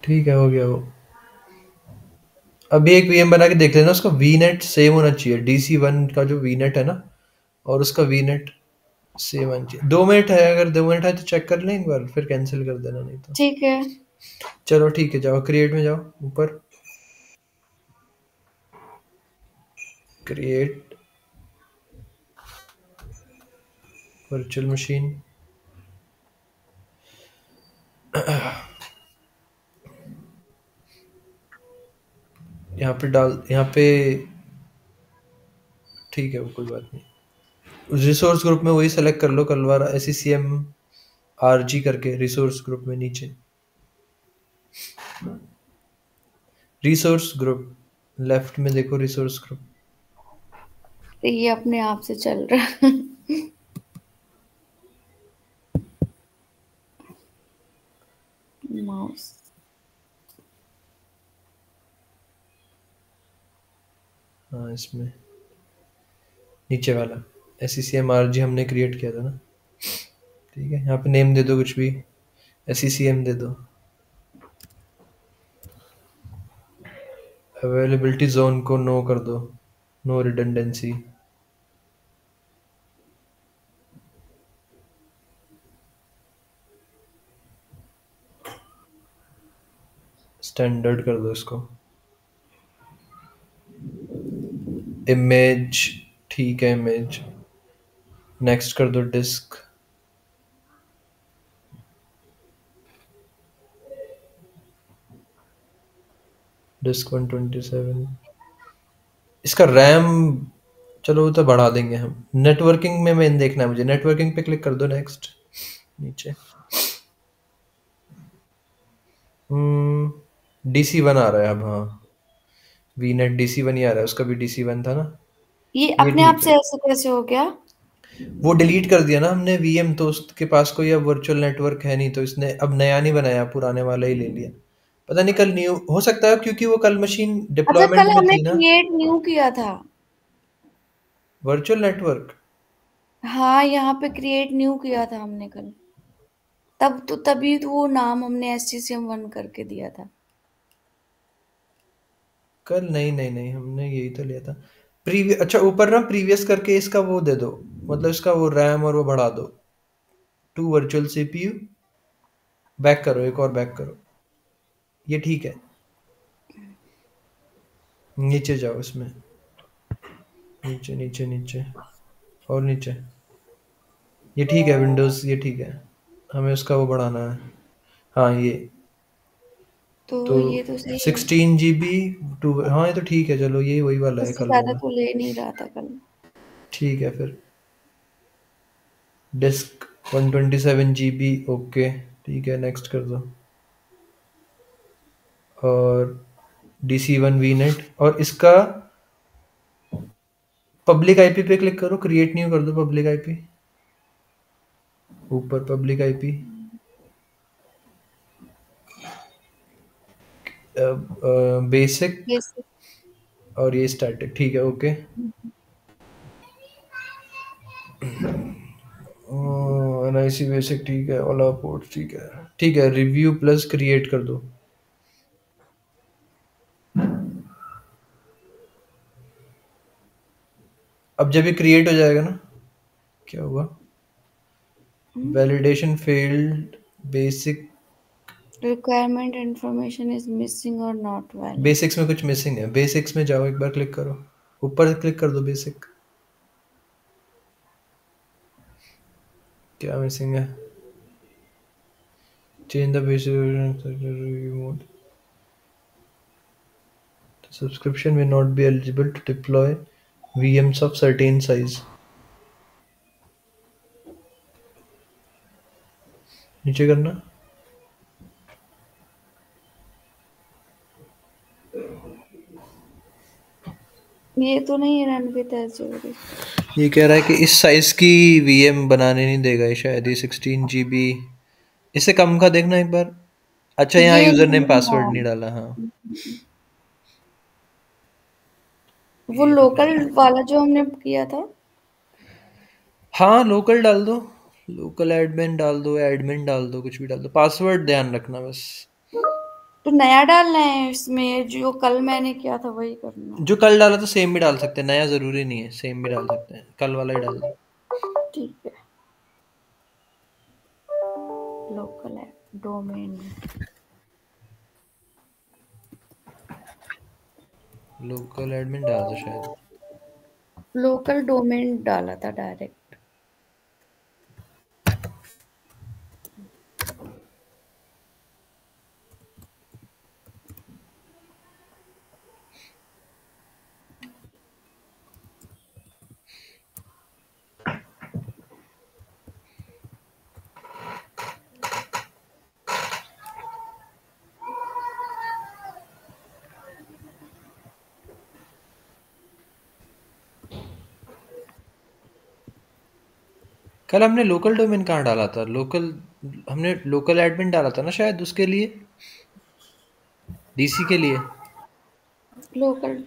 ठीक है, हो गया वो। अभी एक वीएम बना के देख लेना, उसका वीनेट सेम होना चाहिए, DC1 का जो वीनेट है ना, और उसका वीनेट सेम होना चाहिए। 2 मिनट है, अगर 2 मिनट है तो चेक कर लें एक बार, फिर कैंसिल कर देना, नहीं तो। ठीक है। चलो ठीक है, जाओ क्रिएट में जाओ, ऊपर क्रिएट वर्चुअल मशीन। यहाँ पे डाल, यहाँ पे, ठीक है, वो कोई बात नहीं। रिसोर्स ग्रुप में वही सेलेक्ट कर लो, कल वाला SCCM RG करके, रिसोर्स ग्रुप में नीचे, रिसोर्स ग्रुप लेफ्ट में देखो, रिसोर्स ग्रुप। ये अपने आप से चल रहा है। माउस। हाँ, इसमें नीचे वाला SCCM RG हमने क्रिएट किया था ना। ठीक है, यहाँ पे नेम दे दो कुछ भी, SCCM दे दो। अवेलेबिलिटी जोन को नो कर दो, नो रिडंडेंसी। स्टैंडर्ड कर दो इसको। इमेज, ठीक है इमेज। नेक्स्ट कर दो डिस्क। डिस्क 127। इसका रैम चलो वो तो बढ़ा देंगे हम। नेटवर्किंग में मेन देखना है मुझे, नेटवर्किंग पे क्लिक कर दो नेक्स्ट नीचे। DC1 आ रहा है अब, हाँ वीनेट DC1 ही आ रहा है, उसका भी DC1 था ना। ये ये अपने आप ठीक से है, ऐसे कैसे हो गया? वो डिलीट कर दिया ना हमने VM, तो उसके पास कोई अब वर्चुअल नेटवर्क है नहीं, तो इसने अब नया नहीं बनाया, पुराने वाला ही ले लिया। पता नहीं कल न्यू हो सकता है, क्योंकि वो कल मशीन अच्छा, डिप्लॉयमेंट कल में हमने थी ना। क्रिएट न्यू किया था। Virtual network. हाँ, यहाँ पे क्रिएट न्यू किया था हमने कल। तभी तो वो नाम हमने SCCM1 करके दिया था। कल नहीं नहीं नहीं, हमने यही तो लिया था। प्रीवियस, अच्छा ऊपर ना प्रीवियस करके इसका वो दे दो, मतलब इसका वो रैम और वो बढ़ा दो। To virtual CPU। बैक करो, एक और बैक करो, ये ठीक है। नीचे जाओ इसमें, नीचे नीचे नीचे और नीचे। ये ठीक है, विंडोज़ ये ठीक है। हमें उसका वो बढ़ाना है, हाँ ये। तो तो ये तो सही है। 16 GB टू, हाँ ये तो ठीक है, चलो यही वही वाला है उससे कल ज्यादा वाला। तो ले नहीं रहा था कल। ठीक है फिर। डिस्क 127 GB, ओके ठीक है, नेक्स्ट कर दो। और DC1 VNet, और इसका पब्लिक IP पे क्लिक करो, क्रिएट न्यू कर दो पब्लिक IP। ऊपर पब्लिक IP, बेसिक, बेसिक। और ये स्टैटिक, ठीक है ओके। NIC बेसिक ठीक है, ऑल पोर्ट ठीक है, ठीक है। रिव्यू प्लस क्रिएट कर दो। अब जब ये क्रिएट हो जाएगा ना, क्या हुआ? Validation failed, basic. Requirement information is missing और नॉट वैलिड। बेसिक्स में कुछ मिसिंग है, बेसिक्स में जाओ, एक बार क्लिक करो, ऊपर क्लिक कर दो बेसिक। क्या मिसिंग है? Change the basic review mode, subscription may not be eligible to deploy VMs of certain size। नीचे करना। ये तो नहीं रणवीर ऐसे। ये कह रहा है कि इस साइज की VM बनाने नहीं देगा ये, शायद ये 16 GB। इससे कम का देखना एक बार। अच्छा यहाँ ये यूजर नेम नहीं, पासवर्ड हाँ। नहीं डाला, हाँ। वो ये लोकल वाला जो हमने किया था। हाँ लोकल डाल दो, लोकल एडमिन डाल दो, कुछ भी डाल दो, पासवर्ड ध्यान रखना बस। तो नया डालना है इसमें, जो कल मैंने किया था वही करना है। जो कल डाला तो सेम भी डाल सकते हैं, नया जरूरी नहीं है, सेम भी डाल सकते हैं, कल वाला ही डाल दो। ठीक है। लोकल है डोमेन। लोकल एडमिन डाल दो शायद। लोकल डोमेन डाला था डायरेक्ट। कल हमने लोकल डोमेन कहाँ डाला था? लोकल, हमने लोकल एडमिन डाला था ना शायद, उसके लिए, DC के लिए। लोकल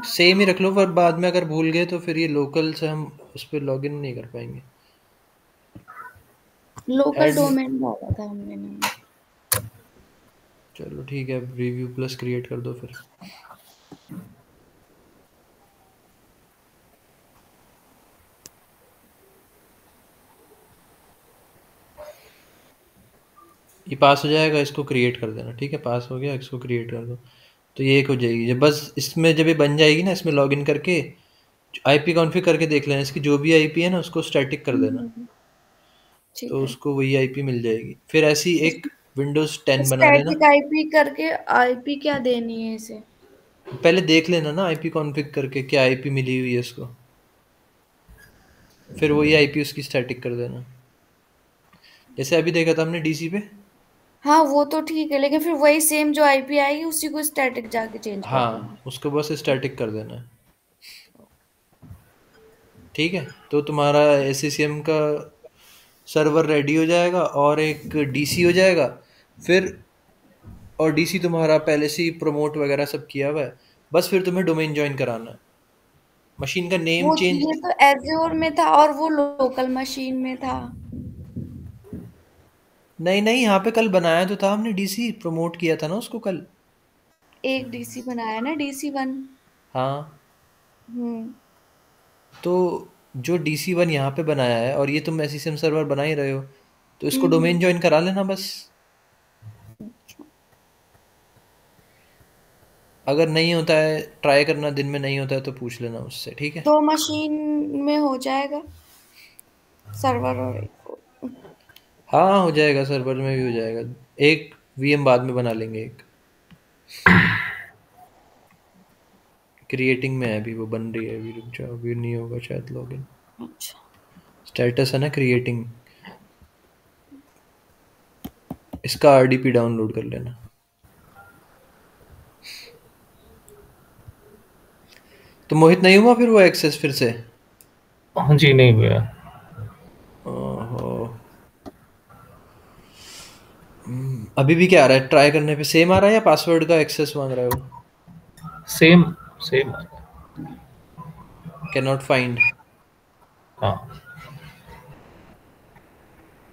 सेम ही रख लो, पर बाद में अगर भूल गए तो फिर ये लोकल से हम उस पर लॉगिन नहीं कर पाएंगे। लोकल एडमिन, डोमेन डाला था हमने नाम। चलो ठीक है, रिव्यू प्लस क्रिएट कर दो फिर। ये पास हो जाएगा, इसको क्रिएट कर देना। ठीक है, पास हो गया, इसको क्रिएट कर दो। तो ये एक हो जाएगी। जब बस इसमें जब ये बन जाएगी ना, इसमें लॉगिन करके आईपी कॉन्फ़िग करके देख लेना, इसकी जो भी आईपी है ना उसको स्टैटिक कर देना, हम्म, तो ठीक है। उसको वही आईपी मिल जाएगी। फिर ऐसी एक विंडोज़ 10 बना लेना। स्टैटिक आईपी करके आईपी क्या देनी है इसे? पहले देख लेना ना आईपी कॉन्फ़िग करके क्या आईपी मिली हुई है उसको, फिर वही आईपी उसकी स्टैटिक कर देना, जैसे अभी देखा था हमने डीसी पे। हाँ वो तो ठीक है, लेकिन फिर वही सेम जो आईपी आएगी उसी को स्टैटिक जाके चेंज कर दूंगी। हाँ, उसको बस स्टैटिक कर देना है। ठीक है, तो तुम्हारा एससीसीएम का सर्वर रेडी हो जाएगा और एक डीसी हो जाएगा। फिर और डीसी तुम्हारा पहले से ही प्रमोट वगैरह सब किया हुआ है, बस फिर तुम्हें डोमेन ज्वाइन कराना है। मशीन का नेम वो चेंज। ये तो एज्योर में था और वो लोकल मशीन में था। नहीं नहीं, यहाँ पे कल बनाया तो था हमने, डीसी प्रमोट किया था ना उसको कल। एक डीसी बनाया ना, DC 1। हाँ, हम्म। तो जो DC 1 यहाँ पे बनाया है और ये तुम एससीसीएम सर्वर बना ही रहे हो, तो इसको डोमेन हम्म। ज्वाइन करा लेना बस। अगर नहीं होता है, ट्राई करना, दिन में नहीं होता है तो पूछ लेना उससे। ठीक है। दो मशीन में हो जाएगा सर्वर और एक। हाँ हाँ, हो जाएगा, सर्वर में भी हो जाएगा। एक वीएम बाद में बना लेंगे एक। क्रिएटिंग में है अभी, वो बन रही है अभी, रुक जाओ, अभी नहीं होगा शायद लॉगिन। अच्छा। स्टेटस है ना क्रिएटिंग। इसका आरडीपी डाउनलोड कर लेना। तो मोहित नहीं हुआ फिर वो एक्सेस फिर से? हाँ जी, नहीं हुआ। ओहो। अभी भी क्या आ रहा है ट्राई करने पे, सेम आ रहा है या पासवर्ड का एक्सेस मांग रहा है वो? Same same. Can not find. हाँ,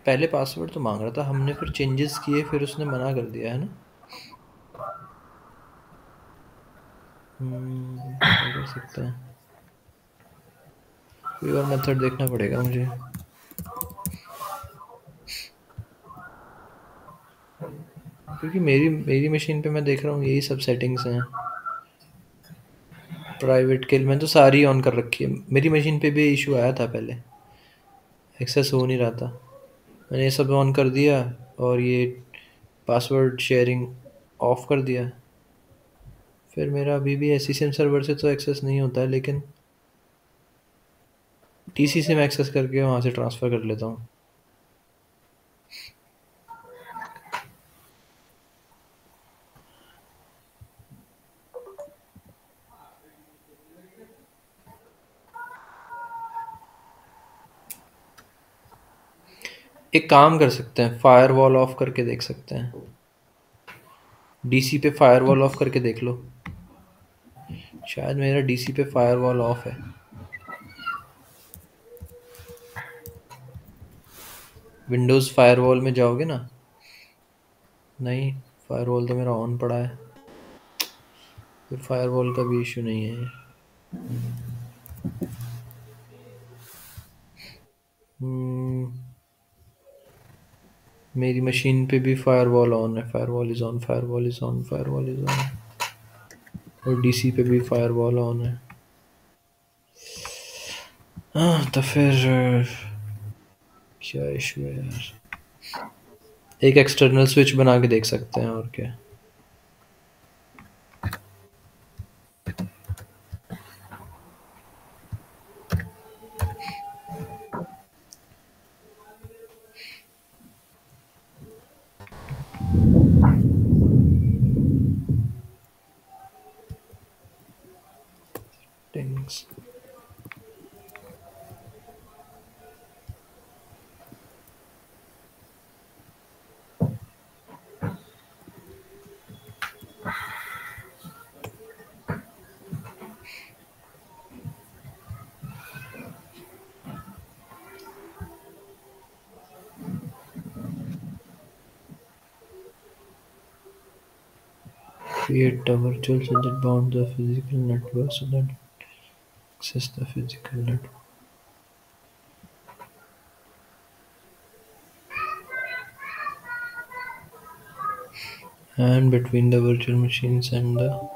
पहले पासवर्ड तो मांग रहा था, हमने फिर चेंजेस किए, फिर उसने मना कर दिया है ना। क्या कर सकते हैं, कोई और मेथड देखना पड़ेगा मुझे। क्योंकि मेरी मेरी मशीन पे मैं देख रहा हूँ यही सब सेटिंग्स हैं। प्राइवेट के लिए मैंने तो सारी ऑन कर रखी है। मेरी मशीन पे भी इशू आया था पहले, एक्सेस हो नहीं रहा था। मैंने ये सब ऑन कर दिया और ये पासवर्ड शेयरिंग ऑफ कर दिया। फिर मेरा अभी भी एससीसीएम सर्वर से तो एक्सेस नहीं होता है, लेकिन टीसी से मैं एक्सेस करके वहाँ से ट्रांसफ़र कर लेता हूँ। एक काम कर सकते हैं, फायरवॉल ऑफ करके देख सकते हैं। डीसी पे फायरवॉल ऑफ करके देख लो, शायद मेरा डीसी पे फायरवॉल ऑफ है। विंडोज़ फायरवॉल में जाओगे ना, नहीं, फायरवॉल तो मेरा ऑन पड़ा है, फिर फायरवॉल का भी इशू नहीं है। हम्म, मेरी मशीन पे भी फायरवॉल ऑन है, firewall is on, firewall is on, firewall is on, और डीसी पे भी फायरवॉल ऑन है। हाँ, तो फिर क्या इशू है यार? एक एक्सटर्नल स्विच बना के देख सकते हैं, और क्या। Things. Create a virtual so that bound the physical network so that access the physical network. And between the virtual machines and the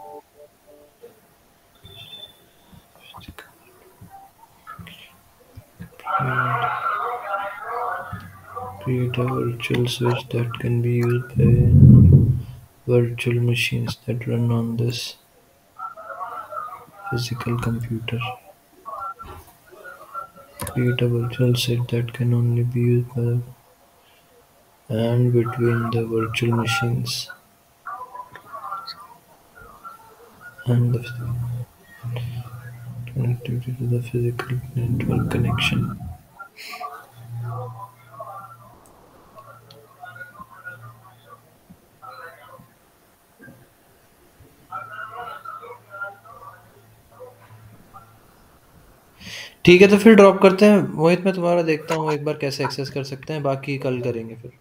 create a virtual switch that can be used by virtual machines that run on this physical computer. Create a virtual set that can only be used by and between the virtual machines and the connectivity to the physical network connection. ठीक है, तो फिर ड्रॉप करते हैं मोहित। मैं तुम्हारा देखता हूँ एक बार कैसे एक्सेस कर सकते हैं, बाकी कल करेंगे फिर।